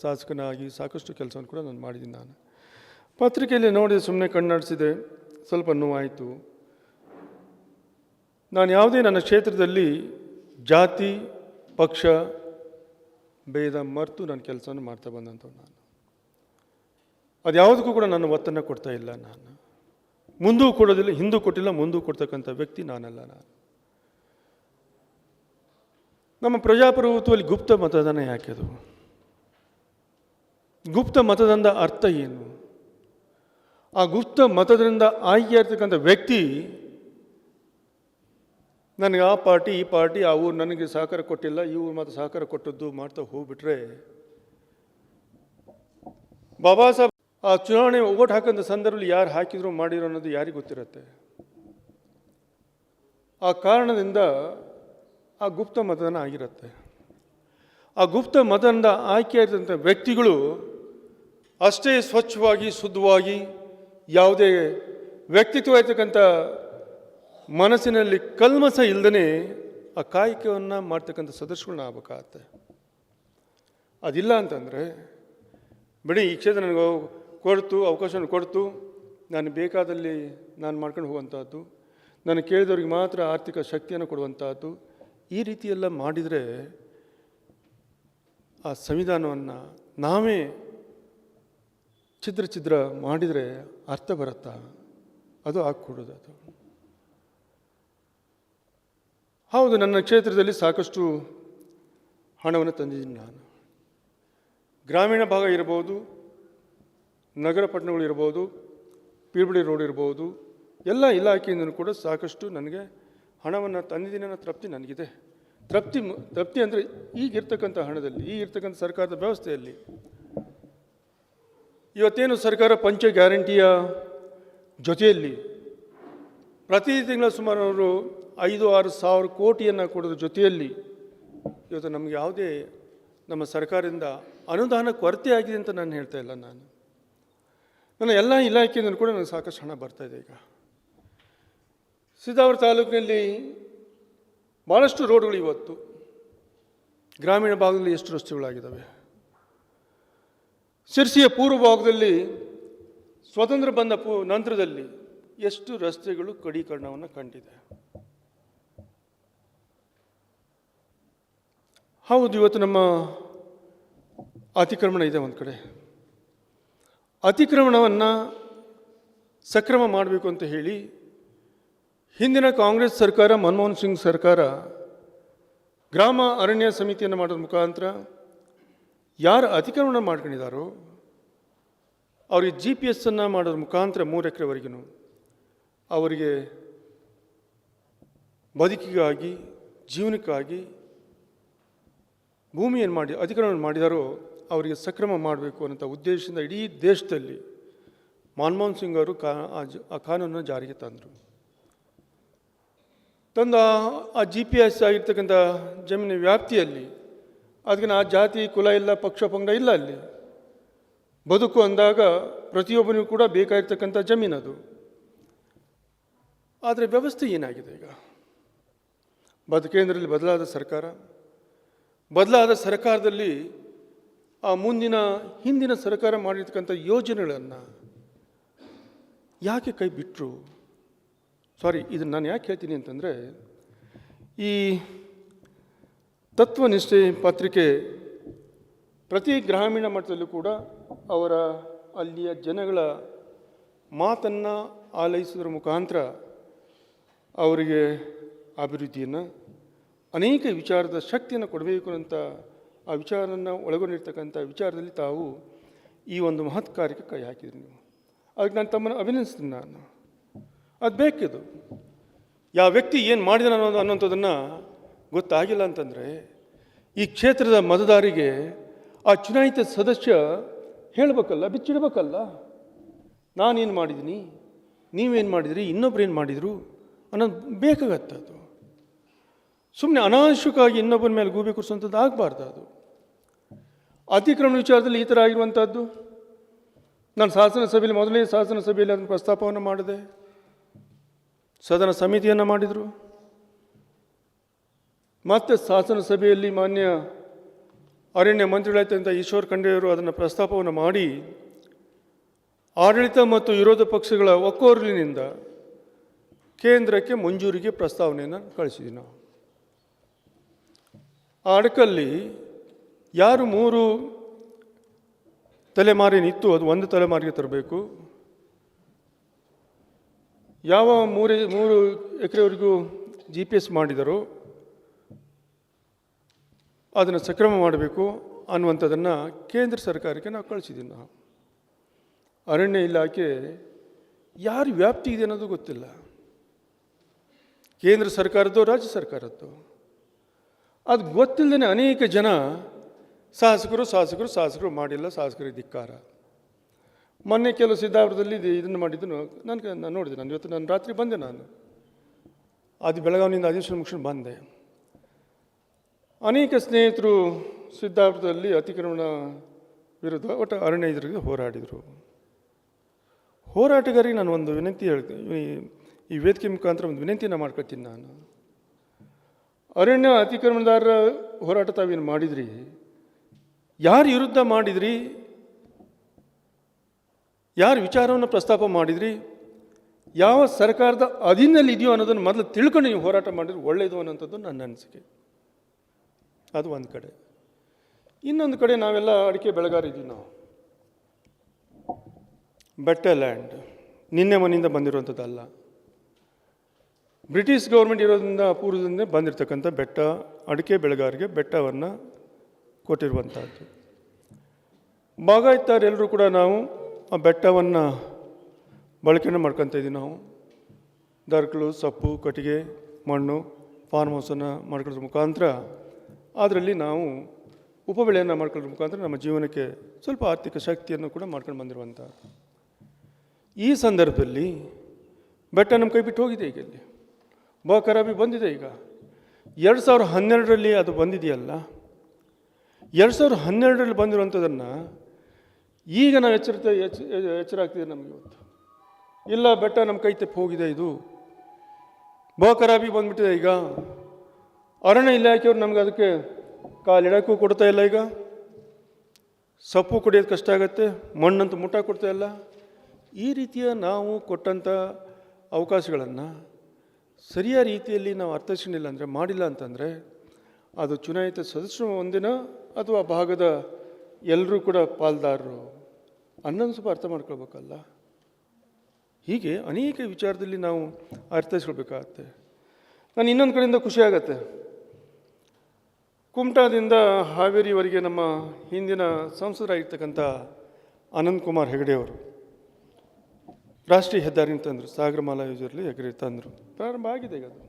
ಶಾಸಕನಾಗಿ ಸಾಕಷ್ಟು ಕೆಲಸವನ್ನು ಕೂಡ ನಾನು ಮಾಡಿದ್ದೀನಿ. ನಾನು ಪತ್ರಿಕೆಯಲ್ಲಿ ನೋಡಿ ಸುಮ್ಮನೆ ಕಣ್ಣಾಡಿಸಿದೆ, ಸ್ವಲ್ಪ ನೋವಾಯಿತು. ನಾನು ಯಾವುದೇ ನನ್ನ ಕ್ಷೇತ್ರದಲ್ಲಿ ಜಾತಿ ಪಕ್ಷ ಭೇದ ಮರೆತು ನಾನು ಕೆಲಸವನ್ನು ಮಾಡ್ತಾ ಬಂದಂಥವ್ರು. ನಾನು ಅದು ಯಾವುದಕ್ಕೂ ಕೂಡ ನಾನು ಒತ್ತನ್ನು ಕೊಡ್ತಾ ಇಲ್ಲ. ನಾನು ಮುಂದೂ ಕೊಡೋದಿಲ್ಲ, ಹಿಂದೂ ಕೊಟ್ಟಿಲ್ಲ, ಮುಂದೂ ಕೊಡ್ತಕ್ಕಂಥ ವ್ಯಕ್ತಿ ನಾನಲ್ಲ. ನಾನು ನಮ್ಮ ಪ್ರಜಾಪ್ರಭುತ್ವದಲ್ಲಿ ಗುಪ್ತ ಮತದಾನ ಯಾಕೆ? ಅದು ಗುಪ್ತ ಮತದಾನದ ಅರ್ಥ ಏನು? ಆ ಗುಪ್ತ ಮತದಿಂದ ಆಯ್ಕೆ ಆಗ್ತಕ್ಕಂಥ ವ್ಯಕ್ತಿ ನನಗೆ ಆ ಪಾರ್ಟಿ ಈ ಪಾರ್ಟಿ ಆ ಊರು ನನಗೆ ಸಹಕಾರ ಕೊಟ್ಟಿಲ್ಲ, ಈ ಊರು ಮಾತ್ರ ಸಹಕಾರ ಕೊಟ್ಟದ್ದು ಮಾಡ್ತಾ ಹೋಗ್ಬಿಟ್ರೆ ಬಾಬಾ ಸಾಹೇಬ್ ಆ ಚುನಾವಣೆ ಓಟ್ ಹಾಕಂಥ ಸಂದರ್ಭದಲ್ಲಿ ಯಾರು ಹಾಕಿದ್ರು ಮಾಡಿರೋ ಅನ್ನೋದು ಯಾರಿಗೆ ಗೊತ್ತಿರುತ್ತೆ. ಆ ಕಾರಣದಿಂದ ಆ ಗುಪ್ತ ಮತದಾನ ಆಗಿರುತ್ತೆ. ಆ ಗುಪ್ತ ಮತದಾನದ ಆಯ್ಕೆಯಾದಂಥ ವ್ಯಕ್ತಿಗಳು ಅಷ್ಟೇ ಸ್ವಚ್ಛವಾಗಿ ಶುದ್ಧವಾಗಿ ಯಾವುದೇ ವ್ಯಕ್ತಿತ್ವ ಇರ್ತಕ್ಕಂಥ ಮನಸ್ಸಿನಲ್ಲಿ ಕಲ್ಮಸ ಇಲ್ಲದೇ ಆ ಕಾಯಕವನ್ನು ಮಾಡ್ತಕ್ಕಂಥ ಸದಸ್ಯಗಳನ್ನ ಆಗಬೇಕಾಗತ್ತೆ. ಅದಿಲ್ಲ ಅಂತಂದರೆ ಬಿಡಿ ಈ ಕ್ಷೇತ್ರ ನನಗೆ ಕೊಡ್ತು, ಅವಕಾಶವನ್ನು ಕೊಡ್ತು, ನಾನು ಬೇಕಾದಲ್ಲಿ ನಾನು ಮಾಡ್ಕೊಂಡು ಹೋಗುವಂಥದ್ದು, ನಾನು ಕೇಳಿದವ್ರಿಗೆ ಮಾತ್ರ ಆರ್ಥಿಕ ಶಕ್ತಿಯನ್ನು ಕೊಡುವಂಥದ್ದು, ಈ ರೀತಿಯೆಲ್ಲ ಮಾಡಿದರೆ ಆ ಸಂವಿಧಾನವನ್ನು ನಾವೇ ಛಿದ್ರ ಮಾಡಿದರೆ ಅರ್ಥ ಬರುತ್ತಾ? ಅದು ಆಗ್ಕೊಡೋದು. ಅದು ಹೌದು, ನನ್ನ ಕ್ಷೇತ್ರದಲ್ಲಿ ಸಾಕಷ್ಟು ಹಣವನ್ನು ತಂದಿದ್ದೀನಿ ನಾನು. ಗ್ರಾಮೀಣ ಭಾಗ ಇರ್ಬೋದು, ನಗರ ಪಟ್ಟಣಗಳು ಇರ್ಬೋದು, ಪೀರ್ಬಡಿ ರೋಡ್ ಇರ್ಬೋದು, ಎಲ್ಲ ಇಲಾಖೆಯಿಂದಲೂ ಕೂಡ ಸಾಕಷ್ಟು ನನಗೆ ಹಣವನ್ನು ತಂದಿದ್ದೀನಿ ಅನ್ನೋ ತೃಪ್ತಿ ನನಗಿದೆ. ತೃಪ್ತಿ ಅಂದರೆ ಈಗಿರ್ತಕ್ಕಂಥ ಹಣದಲ್ಲಿ, ಈಗಿರ್ತಕ್ಕಂಥ ಸರ್ಕಾರದ ವ್ಯವಸ್ಥೆಯಲ್ಲಿ ಇವತ್ತೇನು ಸರ್ಕಾರ ಪಂಚ ಗ್ಯಾರಂಟಿಯ ಜೊತೆಯಲ್ಲಿ ಪ್ರತಿ ತಿಂಗಳ ಸುಮಾರು ಅವರು 5-6 ಸಾವಿರ ಕೋಟಿಯನ್ನು ಕೊಡೋದ್ರ ಜೊತೆಯಲ್ಲಿ ಇವತ್ತು ನಮಗೆ ಯಾವುದೇ ನಮ್ಮ ಸರ್ಕಾರದಿಂದ ಅನುದಾನ ಕೊರತೆ ಆಗಿದೆ ಅಂತ ನಾನು ಹೇಳ್ತಾ ಇಲ್ಲ. ನನ್ನ ಎಲ್ಲ ಇಲಾಖೆಯಿಂದ ಕೂಡ ನನಗೆ ಸಾಕಷ್ಟು ಹಣ ಬರ್ತಾಯಿದೆ. ಈಗ ಸಿದ್ದಾವರ ತಾಲೂಕಿನಲ್ಲಿ ಭಾಳಷ್ಟು ರೋಡ್ಗಳು ಇವತ್ತು ಗ್ರಾಮೀಣ ಭಾಗದಲ್ಲಿ ಎಷ್ಟು ರಸ್ತೆಗಳಾಗಿದ್ದಾವೆ. ಶಿರ್ಸಿಯ ಪೂರ್ವ ಭಾಗದಲ್ಲಿ ಸ್ವತಂತ್ರ ಬಂದ ನಂತರದಲ್ಲಿ ಎಷ್ಟು ರಸ್ತೆಗಳು ಕಡೀಕರಣವನ್ನು ಕಂಡಿದೆ. ಹೌದು, ಇವತ್ತು ನಮ್ಮ ಅತಿಕ್ರಮಣ ಇದೆ. ಒಂದು ಕಡೆ ಅತಿಕ್ರಮಣವನ್ನು ಸಕ್ರಮ ಮಾಡಬೇಕು ಅಂತ ಹೇಳಿ ಹಿಂದಿನ ಕಾಂಗ್ರೆಸ್ ಸರ್ಕಾರ, ಮನಮೋಹನ್ ಸಿಂಗ್ ಸರ್ಕಾರ ಗ್ರಾಮ ಅರಣ್ಯ ಸಮಿತಿಯನ್ನು ಮಾಡೋದ್ರ ಮುಖಾಂತರ ಯಾರು ಅತಿಕ್ರಮಣ ಮಾಡ್ಕೊಂಡಿದ್ದಾರೋ ಅವರಿಗೆ GPS ಮಾಡೋದ್ರ ಮುಖಾಂತರ 3 ಎಕರೆವರೆಗೂ ಅವರಿಗೆ ಬದುಕಿಗಾಗಿ, ಜೀವನಕ್ಕಾಗಿ ಭೂಮಿಯನ್ನು ಮಾಡಿ ಅತಿಕ್ರಮಣ ಮಾಡಿದಾರೋ ಅವರಿಗೆ ಸಕ್ರಮ ಮಾಡಬೇಕು ಅನ್ನೋ ಉದ್ದೇಶದಿಂದ ಇಡೀ ದೇಶದಲ್ಲಿ ಮನಮೋಹನ್ ಸಿಂಗ್ ಅವರು ಆ ಕಾನೂನನ್ನು ಜಾರಿಗೆ ತಂದರು. ಆ GPS ಆಗಿರ್ತಕ್ಕಂಥ ಜಮೀನಿನ ವ್ಯಾಪ್ತಿಯಲ್ಲಿ ಅದಕ್ಕೆ ಆ ಜಾತಿ ಕುಲ ಇಲ್ಲ, ಪಕ್ಷ ಪಂಗಡ ಇಲ್ಲ. ಅಲ್ಲಿ ಬದುಕು ಅಂದಾಗ ಪ್ರತಿಯೊಬ್ಬನಿಗೂ ಕೂಡ ಬೇಕಾಗಿರ್ತಕ್ಕಂಥ ಜಮೀನದು. ಆದರೆ ವ್ಯವಸ್ಥೆ ಏನಾಗಿದೆ? ಈಗ ಕೇಂದ್ರದಲ್ಲಿ ಬದಲಾದ ಸರ್ಕಾರದಲ್ಲಿ ಆ ಹಿಂದಿನ ಸರ್ಕಾರ ಮಾಡಿರ್ತಕ್ಕಂಥ ಯೋಜನೆಗಳನ್ನು ಯಾಕೆ ಕೈ ಬಿಟ್ಟರು? ಇದನ್ನು ನಾನು ಯಾಕೆ ಹೇಳ್ತೀನಿ ಅಂತಂದರೆ, ಈ ತತ್ವನಿಷ್ಠೆ ಪತ್ರಿಕೆ ಪ್ರತಿ ಗ್ರಾಮೀಣ ಮಟ್ಟದಲ್ಲೂ ಕೂಡ ಅವರ ಅಲ್ಲಿಯ ಜನಗಳ ಮಾತನ್ನು ಆಲೈಸೋದ್ರ ಮುಖಾಂತರ ಅವರಿಗೆ ಅಭಿವೃದ್ಧಿಯನ್ನು, ಅನೇಕ ವಿಚಾರದ ಶಕ್ತಿಯನ್ನು ಕೊಡಬೇಕು ಅಂತ ಆ ವಿಚಾರವನ್ನು ಒಳಗೊಂಡಿರ್ತಕ್ಕಂಥ ವಿಚಾರದಲ್ಲಿ ತಾವು ಈ ಒಂದು ಮಹತ್ ಕಾರ್ಯಕ್ಕೆ ಕೈ ಹಾಕಿದ್ರಿ ನೀವು. ಅದಕ್ಕೆ ನಾನು ತಮ್ಮನ್ನು ಅಭಿನಂದಿಸ್ತೀನಿ. ಅದು ಬೇಕಿದು. ಯಾವ ವ್ಯಕ್ತಿ ಏನು ಮಾಡಿದ ಅನ್ನೋಂಥದ್ದನ್ನು ಗೊತ್ತಾಗಿಲ್ಲ ಅಂತಂದರೆ ಈ ಕ್ಷೇತ್ರದ ಮತದಾರಿಗೆ ಆ ಚುನಾಯಿತ ಸದಸ್ಯ ಹೇಳಬೇಕಲ್ಲ, ಬಿಚ್ಚಿಡಬೇಕಲ್ಲ, ನಾನೇನು ಮಾಡಿದ್ದೀನಿ, ನೀವೇನು ಮಾಡಿದಿರಿ, ಇನ್ನೊಬ್ರು ಏನು ಮಾಡಿದರು ಅನ್ನೋದು ಬೇಕಾಗತ್ತೆ. ಅದು ಸುಮ್ಮನೆ ಅನಾವಶ್ಯಕವಾಗಿ ಇನ್ನೊಬ್ಬರ ಮೇಲೆ ಗೂಬೆ ಕೂರಿಸುವಂಥದ್ದು ಆಗಬಾರ್ದು. ಅದು ಅತಿಕ್ರಮಣ ವಿಚಾರದಲ್ಲಿ ಈ ಥರ ಆಗಿರುವಂಥದ್ದು ನಾನು ಮೊದಲನೇ ಶಾಸನ ಸಭೆಯಲ್ಲಿ ಅದನ್ನು ಪ್ರಸ್ತಾಪವನ್ನು ಮಾಡಿದೆ. ಸದನ ಸಮಿತಿಯನ್ನು ಮಾಡಿದರು. ಮತ್ತು ಶಾಸನ ಸಭೆಯಲ್ಲಿ ಮಾನ್ಯ ಅರಣ್ಯ ಮಂತ್ರಿಗಳಾಯ್ತಂಥ ಈಶ್ವರ್ ಖಂಡ್ರೆಯವರು ಅದನ್ನು ಪ್ರಸ್ತಾಪವನ್ನು ಮಾಡಿ ಆಡಳಿತ ಮತ್ತು ವಿರೋಧ ಪಕ್ಷಗಳ ಒಕ್ಕೊರಲಿನಿಂದ ಕೇಂದ್ರಕ್ಕೆ ಮಂಜೂರಿಗೆ ಪ್ರಸ್ತಾವನೆಯನ್ನು ಕಳಿಸಿದ್ವಿ ನಾವು. ಆ ಅಡಕಲ್ಲಿ ಯಾರು 3 ತಲೆಮಾರೇನಿತ್ತು ಅದು 1 ತಲೆಮಾರಿಗೆ ತರಬೇಕು, ಯಾವ 3 ಎಕರೆವರೆಗೂ GPS ಮಾಡಿದರೋ ಅದನ್ನು ಸಕ್ರಮ ಮಾಡಬೇಕು ಅನ್ನುವಂಥದ್ದನ್ನು ಕೇಂದ್ರ ಸರ್ಕಾರಕ್ಕೆ ನಾವು ಕಳಿಸಿದ್ದೀವಿ. ನಾವು ಅರಣ್ಯ ಇಲಾಖೆ ಯಾರು ವ್ಯಾಪ್ತಿ ಇದೆ ಅನ್ನೋದು ಗೊತ್ತಿಲ್ಲ. ಕೇಂದ್ರ ಸರ್ಕಾರದ್ದು, ರಾಜ್ಯ ಸರ್ಕಾರದ್ದು. ಅದು ಗೊತ್ತಿಲ್ಲದೇ ಅನೇಕ ಜನ ಶಾಸಕರು ಮಾಡಿಲ್ಲ, ಶಾಸಕರಿಗೆ ಧಿಕ್ಕಾರ. ಮೊನ್ನೆ ಕೆಲವು ಸಿದ್ದಾಪುರದಲ್ಲಿ ಇದನ್ನು ಮಾಡಿದ್ದು ನಾನು ನೋಡಿದೆ. ನಾನು ರಾತ್ರಿ ಬಂದೆ. ಅದು ಬೆಳಗಾವಿನಿಂದ ಅಧಿವೇಶನ ಮುಗಿಸ್ಕೊಂಡು ಬಂದೆ. ಅನೇಕ ಸ್ನೇಹಿತರು ಸಿದ್ದಾಪುರದಲ್ಲಿ ಅತಿಕ್ರಮಣ ವಿರುದ್ಧ ಒಟ್ಟು ಅರಣ್ಯ ಎದುರಿಗೆ ಹೋರಾಡಿದರು. ಹೋರಾಟಗಾರರಿಗೆ ನಾನು ಒಂದು ವಿನಂತಿ ಹೇಳ್ತೀನಿ, ಈ ವೇದಿಕೆ ಮುಖಾಂತರ ಒಂದು ವಿನಂತಿನ ಮಾಡ್ಕೊಳ್ತೀನಿ. ನಾನು ಅರಣ್ಯ ಅತಿಕ್ರಮಣದಾರರ ಹೋರಾಟ ತಾವೇನು ಮಾಡಿದ್ರಿ, ಯಾರ ವಿರುದ್ಧ ಮಾಡಿದ್ರಿ, ಯಾರ ವಿಚಾರವನ್ನು ಪ್ರಸ್ತಾಪ ಮಾಡಿದ್ರಿ, ಯಾವ ಸರ್ಕಾರದ ಅಧೀನಲ್ಲಿ ಇದೆಯೋ ಅನ್ನೋದನ್ನು ಮೊದಲು ತಿಳ್ಕೊಂಡು ನೀವು ಹೋರಾಟ ಮಾಡಿದ್ರೆ ಒಳ್ಳೆಯದು ಅನ್ನೋಂಥದ್ದು ನನ್ನ ಅನಿಸಿಕೆ. ಅದು ಒಂದು ಕಡೆ. ಇನ್ನೊಂದು ಕಡೆ ನಾವೆಲ್ಲ ಅಡಿಕೆ ಬೆಳೆಗಾರಿದ್ದೀವಿ. ನಾವು ಬೆಟ್ಟ ಲ್ಯಾಂಡ್ ನಿನ್ನೆ ಮನೆಯಿಂದ ಬಂದಿರುವಂಥದ್ದಲ್ಲ. ಬ್ರಿಟಿಷ್ ಗೌರ್ಮೆಂಟ್ ಇರೋದ್ರಿಂದ ಪೂರ್ವದಿಂದ ಬಂದಿರತಕ್ಕಂಥ ಬೆಟ್ಟ, ಅಡಿಕೆ ಬೆಳೆಗಾರರಿಗೆ ಬೆಟ್ಟವನ್ನು ಕೊಟ್ಟಿರುವಂಥದ್ದು. ಬಾಗಾಯತರೆಲ್ಲರೂ ಕೂಡ ನಾವು ಆ ಬೆಟ್ಟವನ್ನು ಬಳಕೆಯನ್ನು ಮಾಡ್ಕೊತ ಇದ್ದೀವಿ. ನಾವು ದರ್ಕಲು, ಸೊಪ್ಪು, ಕಟ್ಟಿಗೆ, ಮಣ್ಣು, ಫಾರ್ಮ್ ಹೌಸನ್ನು ಮಾಡ್ಕೊಳ್ಳೋದ್ರ ಮುಖಾಂತರ ಅದರಲ್ಲಿ ನಾವು ಉಪಬೆಳೆಯನ್ನು ಮಾಡ್ಕೊಳ್ಳೋದ್ರ ಮುಖಾಂತರ ನಮ್ಮ ಜೀವನಕ್ಕೆ ಸ್ವಲ್ಪ ಆರ್ಥಿಕ ಶಕ್ತಿಯನ್ನು ಕೂಡ ಮಾಡ್ಕೊಂಡು ಬಂದಿರುವಂಥ ಈ ಸಂದರ್ಭದಲ್ಲಿ ಬೆಟ್ಟ ನಮ್ಮ ಕೈ ಬಿಟ್ಟು ಹೋಗಿದೆ. ಈಗ ಇಲ್ಲಿ ಖರಾಬಿ ಬಂದಿದೆ. ಈಗ 2012ರಲ್ಲಿ ಅದು ಬಂದಿದೆಯಲ್ಲ, 2012ರಲ್ಲಿ ಬಂದಿರುವಂಥದ್ದನ್ನು ಈಗ ನಾವು ಎಚ್ಚರ ಆಗ್ತಿದೆ ನಮಗೆ ಇವತ್ತು. ಇಲ್ಲ, ಬೆಟ್ಟ ನಮ್ಮ ಕೈ ತೆಪ್ಪಿ ಹೋಗಿದೆ, ಇದು ಖರಾಬಿ ಬಂದ್ಬಿಟ್ಟಿದೆ. ಈಗ ಅರಣ್ಯ ಇಲಾಖೆಯವರು ನಮ್ಗೆ ಅದಕ್ಕೆ ಕಾಲಿಡಕ್ಕೂ ಕೊಡ್ತಾ ಇಲ್ಲ. ಈಗ ಸೊಪ್ಪು ಕುಡಿಯೋದು ಕಷ್ಟ ಆಗುತ್ತೆ, ಮಣ್ಣಂತೂ ಮುಟ್ಟ ಕೊಡ್ತಾ ಇಲ್ಲ. ಈ ರೀತಿಯ ನಾವು ಕೊಟ್ಟಂಥ ಅವಕಾಶಗಳನ್ನು ಸರಿಯಾದ ರೀತಿಯಲ್ಲಿ ನಾವು ಅರ್ಥೈಸ್ಕೊಂಡಿಲ್ಲ ಅಂದರೆ, ಮಾಡಿಲ್ಲ ಅಂತಂದರೆ ಅದು ಚುನಾಯಿತ ಸದಸ್ಯರು ಒಂದಿನ ಅಥವಾ ಭಾಗದ ಎಲ್ಲರೂ ಕೂಡ ಪಾಲ್ದಾರರು ಅನ್ನೋದು ಸ್ವಲ್ಪ ಅರ್ಥ ಮಾಡ್ಕೊಳ್ಬೇಕಲ್ಲ. ಹೀಗೆ ಅನೇಕ ವಿಚಾರದಲ್ಲಿ ನಾವು ಅರ್ಥೈಸ್ಕೊಳ್ಬೇಕಾಗತ್ತೆ. ನಾನು ಇನ್ನೊಂದು ಕಡೆಯಿಂದ ಖುಷಿ ಆಗತ್ತೆ, ಕುಮಟಾದಿಂದ ಹಾವೇರಿವರೆಗೆ ನಮ್ಮ ಹಿಂದಿನ ಸಂಸದರಾಗಿರ್ತಕ್ಕಂಥ ಅನಂತ್ ಕುಮಾರ್ ಹೆಗಡೆ ಅವರು ರಾಷ್ಟ್ರೀಯ ಹೆದ್ದಾರಿನ ತಂದರು. ಸಾಗರಮಾಲಾ ಯೋಜನೆಯಲ್ಲಿ ಹೆಗಡೆ ತಂದರು. ಪ್ರಾರಂಭ ಆಗಿದೆ ಈಗ. ಅದು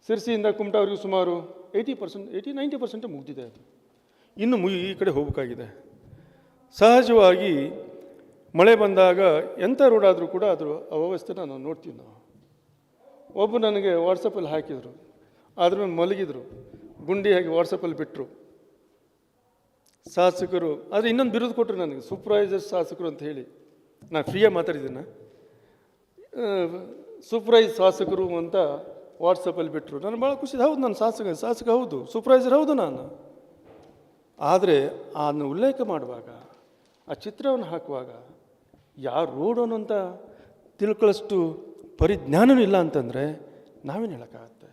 ಸಿರ್ಸಿಯಿಂದ ಕುಮಟಾವರೆಗೂ ಸುಮಾರು 80-90% ಮುಗಿದಿದೆ. ಅದು ಇನ್ನು ಈ ಕಡೆ ಹೋಗಬೇಕಾಗಿದೆ. ಸಹಜವಾಗಿ ಮಳೆ ಬಂದಾಗ ಎಂಥ ರೋಡ್ ಆದರೂ ಕೂಡ ಅದರ ಅವ್ಯವಸ್ಥೆನ ನಾವು ನೋಡ್ತೀವಿ. ನಾವು ಒಬ್ಬರು ನನಗೆ ವಾಟ್ಸಪ್ಪಲ್ಲಿ ಹಾಕಿದರು, ಅದ್ರ ಮೇಲೆ ಮಲಗಿದ್ರು, ಗುಂಡಿ ಹಾಕಿ ವಾಟ್ಸಪ್ಪಲ್ಲಿ ಬಿಟ್ಟರು ಶಾಸಕರು. ಆದರೆ ಇನ್ನೊಂದು ಬಿರುದು ಕೊಟ್ಟರು ನನಗೆ, ಸೂಪರ್ವೈಸರ್ ಶಾಸಕರು ಅಂತ ಹೇಳಿ. ನಾನು ಫ್ರೀಯಾಗಿ ಮಾತಾಡಿದ್ದೀನಿ. ಸೂಪರ್ವೈಸ್ ಶಾಸಕರು ಅಂತ ವಾಟ್ಸಪ್ಪಲ್ಲಿ ಬಿಟ್ಟರು. ನಾನು ಭಾಳ ಖುಷಿ. ಹೌದು, ನಾನು ಶಾಸಕ ಹೌದು, ಸೂಪರ್ವೈಸರ್ ಹೌದು ನಾನು. ಆದರೆ ಅದನ್ನು ಉಲ್ಲೇಖ ಮಾಡುವಾಗ, ಆ ಚಿತ್ರವನ್ನು ಹಾಕುವಾಗ ಯಾವ ರೋಡನು ಅಂತ ತಿಳ್ಕೊಳ್ಳೋಷ್ಟು ಪರಿಜ್ಞಾನವೂ ಇಲ್ಲ ಅಂತಂದರೆ ನಾವೇನು ಹೇಳೋಕ್ಕಾಗತ್ತೆ.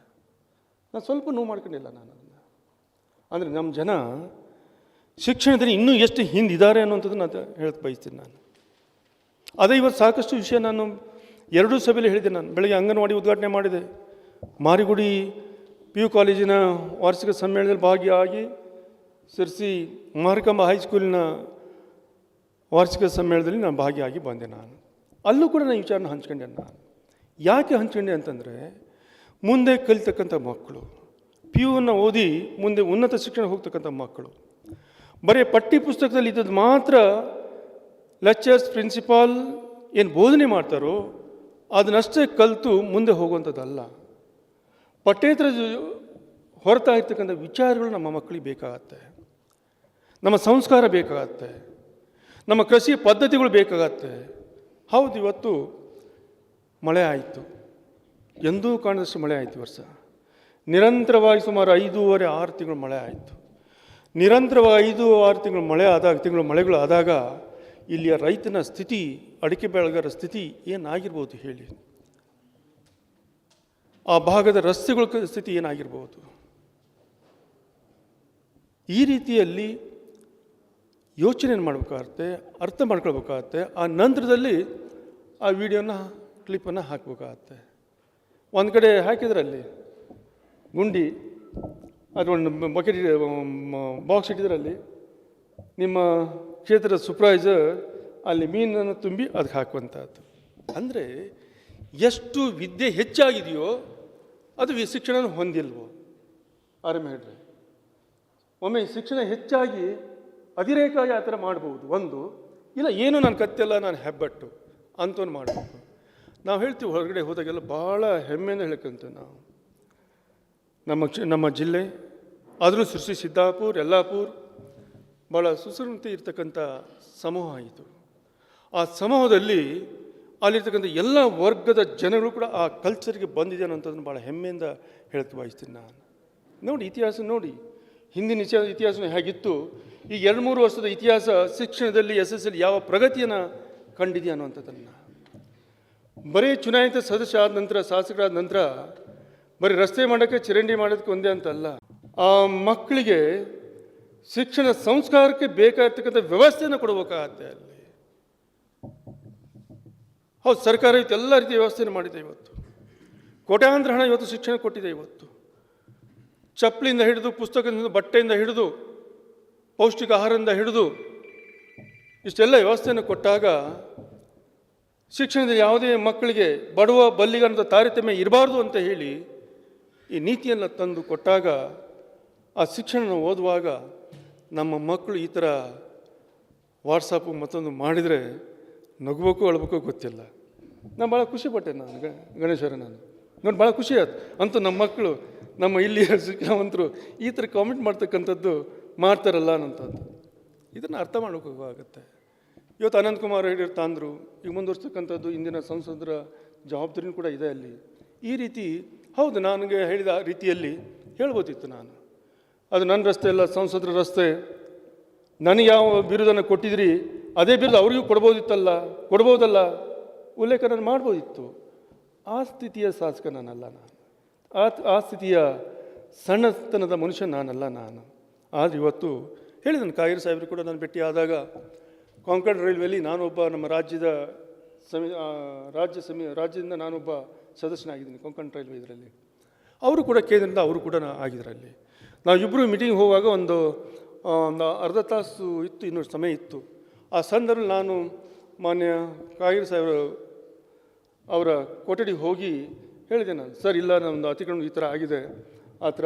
ನಾನು ಸ್ವಲ್ಪ ನೋವು ಮಾಡ್ಕೊಂಡಿಲ್ಲ ನಾನು ಅದನ್ನು. ಅಂದರೆ ನಮ್ಮ ಜನ ಶಿಕ್ಷಣದಲ್ಲಿ ಇನ್ನೂ ಎಷ್ಟು ಹಿಂದಿದ್ದಾರೆ ಅನ್ನುವಂಥದ್ದನ್ನು ಅದು ಹೇಳಕ್ಕೆ ಬಯಸ್ತೀನಿ ನಾನು. ಅದೇ ಇವತ್ತು ಸಾಕಷ್ಟು ವಿಷಯ ನಾನು 2 ಸಭೆಯಲ್ಲಿ ಹೇಳಿದೆ. ನಾನು ಬೆಳಗ್ಗೆ ಅಂಗನವಾಡಿ ಉದ್ಘಾಟನೆ ಮಾಡಿದೆ. ಮಾರಿಗುಡಿ PU ಕಾಲೇಜಿನ ವಾರ್ಷಿಕ ಸಮ್ಮೇಳನದಲ್ಲಿ ಭಾಗಿಯಾಗಿ ಸಿರ್ಸಿ ಮಾರಿಕಾಂಬಾ ಹೈಸ್ಕೂಲಿನ ವಾರ್ಷಿಕ ಸಮ್ಮೇಳನದಲ್ಲಿ ನಾನು ಭಾಗಿಯಾಗಿ ಬಂದೆ. ನಾನು ಅಲ್ಲೂ ಕೂಡ ನಾನು ವಿಚಾರನ ಹಂಚ್ಕೊಂಡೆ. ನಾನು ಯಾಕೆ ಹಂಚ್ಕೊಂಡೆ ಅಂತಂದರೆ, ಮುಂದೆ ಕಲಿತಕ್ಕಂಥ ಮಕ್ಕಳು, PUವನ್ನು ಓದಿ ಮುಂದೆ ಉನ್ನತ ಶಿಕ್ಷಣ ಹೋಗ್ತಕ್ಕಂಥ ಮಕ್ಕಳು ಬರೀ ಪಠ್ಯ ಪುಸ್ತಕದಲ್ಲಿ ಇದ್ದದ್ದು ಮಾತ್ರ ಲೆಕ್ಚರ್ಸ್, ಪ್ರಿನ್ಸಿಪಾಲ್ ಏನು ಬೋಧನೆ ಮಾಡ್ತಾರೋ ಅದನ್ನಷ್ಟೇ ಕಲಿತು ಮುಂದೆ ಹೋಗುವಂಥದ್ದಲ್ಲ. ಪಠ್ಯೇತರ ಹೊರತಾಗಿರ್ತಕ್ಕಂಥ ವಿಚಾರಗಳು ನಮ್ಮ ಮಕ್ಕಳಿಗೆ ಬೇಕಾಗತ್ತೆ, ನಮ್ಮ ಸಂಸ್ಕಾರ ಬೇಕಾಗತ್ತೆ, ನಮ್ಮ ಕೃಷಿ ಪದ್ಧತಿಗಳು ಬೇಕಾಗತ್ತೆ. ಹೌದು, ಇವತ್ತು ಮಳೆ ಆಯಿತು, ಎಂದೂ ಕಾಣದಷ್ಟು ಮಳೆ ಆಯಿತು. ವರ್ಷ ನಿರಂತರವಾಗಿ ಸುಮಾರು 5.5-6 ತಿಂಗಳು ಮಳೆ ಆಯಿತು. ನಿರಂತರವಾಗಿ 5-6 ತಿಂಗಳು ಮಳೆಗಳು ಆದಾಗ ಇಲ್ಲಿಯ ರೈತನ ಸ್ಥಿತಿ, ಅಡಿಕೆ ಬೆಳೆಗಾರರ ಸ್ಥಿತಿ ಏನಾಗಿರ್ಬೋದು ಹೇಳಿ? ಆ ಭಾಗದ ರಸ್ತೆಗಳ ಸ್ಥಿತಿ ಏನಾಗಿರ್ಬೋದು? ಈ ರೀತಿಯಲ್ಲಿ ಯೋಚನೆ ಮಾಡಬೇಕಾಗತ್ತೆ, ಅರ್ಥ ಮಾಡ್ಕೊಳ್ಬೇಕಾಗತ್ತೆ. ಆ ನಂತರದಲ್ಲಿ ಆ ವಿಡಿಯೋನ ಕ್ಲಿಪ್ಪನ್ನು ಹಾಕಬೇಕಾಗತ್ತೆ. ಒಂದು ಕಡೆ ಹಾಕಿದ್ರಲ್ಲಿ ಗುಂಡಿ, ಅದು ಒಂದು ಬಕೆಟ್ ಬಾಕ್ಸ್ ಇಟ್ಟಿದ್ರಲ್ಲಿ ನಿಮ್ಮ ಕ್ಷೇತ್ರದ ಸೂಪರ್ವೈಸರ್ ಅಲ್ಲಿ ಮೀನನ್ನು ತುಂಬಿ ಅದಕ್ಕೆ ಹಾಕುವಂಥದ್ದು. ಅಂದರೆ ಎಷ್ಟು ವಿದ್ಯೆ ಹೆಚ್ಚಾಗಿದೆಯೋ ಅದು ಈ ಶಿಕ್ಷಣ ಹೊಂದಿಲ್ವೋ? ಆರಂಭ ಹೇಳ್ರಿ. ಒಮ್ಮೆ ಶಿಕ್ಷಣ ಹೆಚ್ಚಾಗಿ ಅತಿರೇಕಾಗಿ ಆ ಥರ ಮಾಡ್ಬೋದು ಒಂದು, ಇಲ್ಲ ಏನು ನಾನು ಕತ್ತಿಲ್ಲ, ನಾನು ಹೆಬ್ಬಟ್ಟು ಅಂತವನ್ನು ಮಾಡಬೇಕು. ನಾವು ಹೇಳ್ತೀವಿ ಹೊರಗಡೆ ಹೋದಾಗೆಲ್ಲ ಭಾಳ ಹೆಮ್ಮೆಯಿಂದ ಹೇಳ್ಕೊಂತೀವಿ ನಾವು. ನಮ್ಮ ಜಿಲ್ಲೆ ಆದರೂ ಸೃಷ್ಟಿ ಸಿದ್ದಾಪುರ ಯಲ್ಲಾಪುರ ಭಾಳ ಸುಸಂಸ್ಕೃತಿ ಇರ್ತಕ್ಕಂಥ ಸಮೂಹ ಇದು. ಆ ಸಮೂಹದಲ್ಲಿ ಅಲ್ಲಿರ್ತಕ್ಕಂಥ ಎಲ್ಲ ವರ್ಗದ ಜನಗಳು ಕೂಡ ಆ ಕಲ್ಚರ್ಗೆ ಬಂದಿದೆ ಅನ್ನೋಂಥದ್ದನ್ನು ಭಾಳ ಹೆಮ್ಮೆಯಿಂದ ಹೇಳಕ್ಕೆ ಬಯಸ್ತೀನಿ ನಾನು. ನೋಡಿ ಇತಿಹಾಸ ನೋಡಿ, ಹಿಂದಿನ ಇತಿಹಾಸ ಹೇಗಿತ್ತು, ಈ 2-3 ವರ್ಷದ ಇತಿಹಾಸ ಶಿಕ್ಷಣದಲ್ಲಿ SSL ಯಾವ ಪ್ರಗತಿಯನ್ನು ಕಂಡಿದೆ ಅನ್ನುವಂಥದ್ದನ್ನು. ಬರೀ ಚುನಾಯಿತ ಸದಸ್ಯ ಆದ ನಂತರ, ಶಾಸಕರಾದ ನಂತರ ಬರೀ ರಸ್ತೆ ಮಾಡೋಕ್ಕೆ ಚರಂಡಿ ಮಾಡೋದಕ್ಕೆ ಒಂದೇ ಅಂತಲ್ಲ, ಆ ಮಕ್ಕಳಿಗೆ ಶಿಕ್ಷಣ ಸಂಸ್ಕಾರಕ್ಕೆ ಬೇಕಾಗಿರ್ತಕ್ಕಂಥ ವ್ಯವಸ್ಥೆಯನ್ನು ಕೊಡಬೇಕಾಗತ್ತೆ. ಅಲ್ಲಿ ಹೌದು, ಸರ್ಕಾರ ಇವತ್ತು ಎಲ್ಲ ರೀತಿಯ ವ್ಯವಸ್ಥೆಯನ್ನು ಮಾಡಿದೆ. ಇವತ್ತು ಕೋಟ್ಯಾಂತರ ಹಣ ಇವತ್ತು ಶಿಕ್ಷಣ ಕೊಟ್ಟಿದೆ. ಇವತ್ತು ಚಪ್ಪಲಿಂದ ಹಿಡಿದು, ಪುಸ್ತಕದಿಂದ, ಬಟ್ಟೆಯಿಂದ ಹಿಡಿದು, ಪೌಷ್ಟಿಕ ಆಹಾರದಿಂದ ಹಿಡಿದು ಇಷ್ಟೆಲ್ಲ ವ್ಯವಸ್ಥೆಯನ್ನು ಕೊಟ್ಟಾಗ ಶಿಕ್ಷಣದಲ್ಲಿ ಯಾವುದೇ ಮಕ್ಕಳಿಗೆ ಬಡವ ಬಲ್ಲಿಗಂತ ತಾರತಮ್ಯ ಇರಬಾರ್ದು ಅಂತ ಹೇಳಿ ಈ ನೀತಿಯನ್ನು ತಂದು ಕೊಟ್ಟಾಗ ಆ ಶಿಕ್ಷಣ ಓದುವಾಗ ನಮ್ಮ ಮಕ್ಕಳು ಈ ಥರ ವಾಟ್ಸಪ್ಪು ಮತ್ತೊಂದು ಮಾಡಿದರೆ ನಗಬೇಕು ಅಳ್ಬೇಕು ಗೊತ್ತಿಲ್ಲ. ನಾನು ಭಾಳ ಖುಷಿಪಟ್ಟೆ ನಾನು ಗಣೇಶ್ವರ ನೋಡಿ ಭಾಳ ಖುಷಿ ಆಯ್ತು. ಅಂತೂ ನಮ್ಮ ಮಕ್ಕಳು, ನಮ್ಮ ಇಲ್ಲಿಯ ಶಿಕ್ಷಣವಂತರು ಈ ಥರ ಕಾಮೆಂಟ್ ಮಾಡ್ತಕ್ಕಂಥದ್ದು ಮಾಡ್ತಾರಲ್ಲ ಅನ್ನೋಂಥದ್ದು. ಇದನ್ನು ಅರ್ಥ ಮಾಡೋಕ್ಕಾಗತ್ತೆ. ಇವತ್ತು ಅನಂತಕುಮಾರ್ ಹೇಳಿರ್ತಾ ಅಂದರು, ಈಗ ಮುಂದುವರ್ಸ್ತಕ್ಕಂಥದ್ದು ಇಂದಿನ ಸಂಸದರ ಜವಾಬ್ದಾರಿನೂ ಕೂಡ ಇದೆ ಅಲ್ಲಿ. ಈ ರೀತಿ ಹೌದು, ನನಗೆ ಹೇಳಿದ ರೀತಿಯಲ್ಲಿ ಹೇಳ್ಬೋದಿತ್ತು ನಾನು. ಅದು ನನ್ನ ರಸ್ತೆ ಅಲ್ಲ, ಸಂಸದರ ರಸ್ತೆ. ನನಗೆ ಯಾವ ಬಿರುದನ್ನು ಕೊಟ್ಟಿದ್ರಿ ಅದೇ ಬಿರುದು ಅವರಿಗೂ ಕೊಡ್ಬೋದಲ್ಲ, ಉಲ್ಲೇಖ ನಾನು ಮಾಡ್ಬೋದಿತ್ತು. ಆ ಸ್ಥಿತಿಯ ಶಾಸಕ ನಾನಲ್ಲ. ಆ ಸ್ಥಿತಿಯ ಸಣ್ಣತನದ ಮನುಷ್ಯ ನಾನಲ್ಲ ನಾನು. ಆದರೆ ಇವತ್ತು ಹೇಳಿದನು, ಕಾಗೇರಿ ಸಾಹೇಬರು ಕೂಡ ನಾನು ಭೇಟಿ ಆದಾಗ ಕೊಂಕಣ್ ರೈಲ್ವೆಯಲ್ಲಿ ನಾನೊಬ್ಬ ನಮ್ಮ ರಾಜ್ಯದಿಂದ ನಾನೊಬ್ಬ ಸದಸ್ಯನಾಗಿದ್ದೀನಿ ಕೊಂಕಣ್ ರೈಲ್ವೆ ಇದರಲ್ಲಿ. ಅವರು ಕೂಡ ಕೇಂದ್ರದಿಂದ ಅವರು ಕೂಡ ಆಗಿದ್ದರಲ್ಲಿ. ನಾವಿಬ್ಬರು ಮೀಟಿಂಗ್ ಹೋಗುವಾಗ ಒಂದು ಅರ್ಧ ತಾಸು ಇತ್ತು, ಇನ್ನೊಂದು ಸಮಯ ಇತ್ತು. ಆ ಸಂದರ್ಭದಲ್ಲಿ ನಾನು ಮಾನ್ಯ ಕಾಗೇರಿ ಸಾಹೇಬರು ಅವರ ಕೊಠಡಿಗೆ ಹೋಗಿ ಹೇಳಿದೆ ನಾನು, ಸರ್ ಇಲ್ಲ ನಮ್ಮದು ಅತಿಕ್ರಮಣ ಈ ಥರ ಆಗಿದೆ, ಆ ಥರ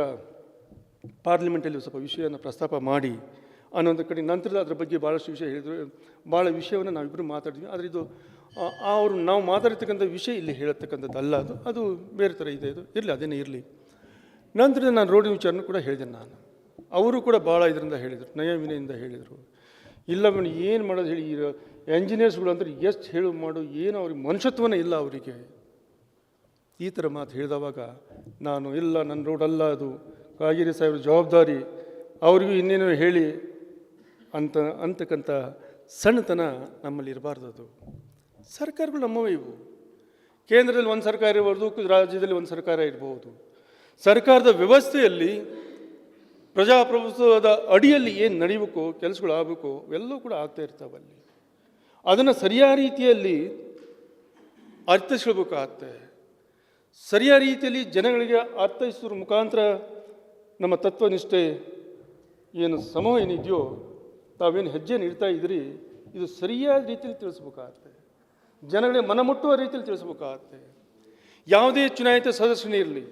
ಪಾರ್ಲಿಮೆಂಟಲ್ಲಿ ಸ್ವಲ್ಪ ವಿಷಯವನ್ನು ಪ್ರಸ್ತಾಪ ಮಾಡಿ ಅನ್ನೋಂಥ ಕಡೆ. ನಂತರ ಅದ್ರ ಬಗ್ಗೆ ಭಾಳಷ್ಟು ವಿಷಯ ಹೇಳಿದರು, ಭಾಳ ವಿಷಯವನ್ನು ನಾವಿಬ್ಬರು ಮಾತಾಡಿದ್ವಿ. ಆದರೆ ಇದು ಅವರು ನಾವು ಮಾತಾಡಿರ್ತಕ್ಕಂಥ ವಿಷಯ ಇಲ್ಲಿ ಹೇಳತಕ್ಕಂಥದ್ದಲ್ಲ, ಅದು ಬೇರೆ ಥರ ಇದೆ. ಇದು ಇರಲಿ, ಅದೇನೇ ಇರಲಿ. ನಂತರ ನಾನು ರೋಡಿನ ವಿಚಾರನೂ ಕೂಡ ಹೇಳಿದೆ ನಾನು. ಅವರು ಕೂಡ ಭಾಳ ಇದರಿಂದ ಹೇಳಿದರು, ನಯ ವಿನಯಿಂದ ಹೇಳಿದರು. ಇಲ್ಲ ಮೇಡಮ್ ಏನು ಮಾಡೋದು ಹೇಳಿ, ಎಂಜಿನಿಯರ್ಸ್ಗಳು ಅಂದ್ರೆ ಎಷ್ಟು ಹೇಳು ಮಾಡು, ಏನು ಅವ್ರಿಗೆ ಮನುಷ್ಯತ್ವನೇ ಇಲ್ಲ ಅವರಿಗೆ. ಈ ಥರ ಮಾತು ಹೇಳಿದವಾಗ ನಾನು ಇಲ್ಲ, ನನ್ನ ರೋಡಲ್ಲ ಅದು, ಕಾಗೇರಿ ಸಾಹೇಬ್ರ ಜವಾಬ್ದಾರಿ, ಅವರಿಗೂ ಇನ್ನೇನೋ ಹೇಳಿ ಅಂತಕ್ಕಂಥ ಸಣ್ಣತನ ನಮ್ಮಲ್ಲಿ ಇರಬಾರ್ದು. ಅದು ಸರ್ಕಾರಗಳು ನಮ್ಮವೇ ಇವು. ಕೇಂದ್ರದಲ್ಲಿ ಒಂದು ಸರ್ಕಾರ ಇರ್ಬೋದು, ರಾಜ್ಯದಲ್ಲಿ ಒಂದು ಸರ್ಕಾರ ಇರ್ಬೋದು. ಸರ್ಕಾರದ ವ್ಯವಸ್ಥೆಯಲ್ಲಿ ಪ್ರಜಾಪ್ರಭುತ್ವದ ಅಡಿಯಲ್ಲಿ ಏನು ನಡೀಬೇಕು, ಕೆಲಸಗಳು ಆಗಬೇಕು, ಎಲ್ಲವೂ ಕೂಡ ಆಗ್ತಾ ಇರ್ತಾವಲ್ಲಿ. ಅದನ್ನು ಸರಿಯಾದ ರೀತಿಯಲ್ಲಿ ಅರ್ಥೈಸ್ಕೊಳ್ಬೇಕಾಗತ್ತೆ. ಸರಿಯಾದ ರೀತಿಯಲ್ಲಿ ಜನಗಳಿಗೆ ಅರ್ಥೈಸೋದ್ರ ಮುಖಾಂತರ ನಮ್ಮ ತತ್ವನಿಷ್ಠೆ ಏನು ಸಮೂಹ ಏನಿದೆಯೋ, ತಾವೇನು ಹೆಜ್ಜೆ ನೀಡ್ತಾ ಇದ್ರಿ, ಇದು ಸರಿಯಾದ ರೀತಿಯಲ್ಲಿ ತಿಳಿಸ್ಬೇಕಾಗತ್ತೆ. ಜನಗಳಿಗೆ ಮನಮುಟ್ಟುವ ರೀತಿಯಲ್ಲಿ ತಿಳಿಸ್ಬೇಕಾಗತ್ತೆ. ಯಾವುದೇ ಚುನಾಯಿತ ಸದಸ್ಯನಿರಲಿ,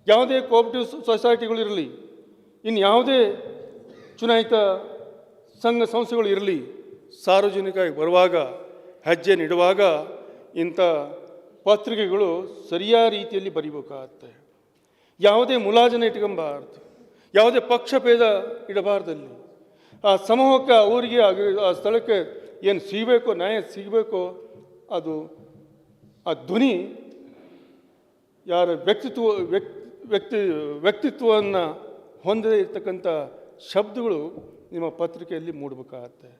ಯಾವುದೇ ಕೋಆಪರೇಟಿವ್ ಸೊಸೈಟಿಗಳಿರಲಿ, ಇನ್ನು ಯಾವುದೇ ಚುನಾಯಿತ ಸಂಘ ಸಂಸ್ಥೆಗಳು ಇರಲಿ, ಸಾರ್ವಜನಿಕವಾಗಿ ಬರುವಾಗ, ಹೆಜ್ಜೆ ನೀಡುವಾಗ ಇಂಥ ಪತ್ರಿಕೆಗಳು ಸರಿಯಾದ ರೀತಿಯಲ್ಲಿ ಬರೀಬೇಕಾಗತ್ತೆ. ಯಾವುದೇ ಮುಲಾಜನ ಇಟ್ಕೊಂಬಾರ್ದು, ಯಾವುದೇ ಪಕ್ಷಭೇದ ಇಡಬಾರ್ದಲ್ಲಿ. ಆ ಸಮೂಹಕ್ಕೆ, ಅವರಿಗೆ, ಆ ಸ್ಥಳಕ್ಕೆ ಏನು ಸಿಗಬೇಕೋ, ನ್ಯಾಯ ಸಿಗಬೇಕೋ, ಅದು ಆ ಧ್ವನಿ ಯಾರ ವ್ಯಕ್ತಿತ್ವವನ್ನು ಹೊಂದದೇ ಇರ್ತಕ್ಕಂಥ ಶಬ್ದಗಳು ನಿಮ್ಮ ಪತ್ರಿಕೆಯಲ್ಲಿ ಮೂಡಬೇಕಾಗತ್ತೆ.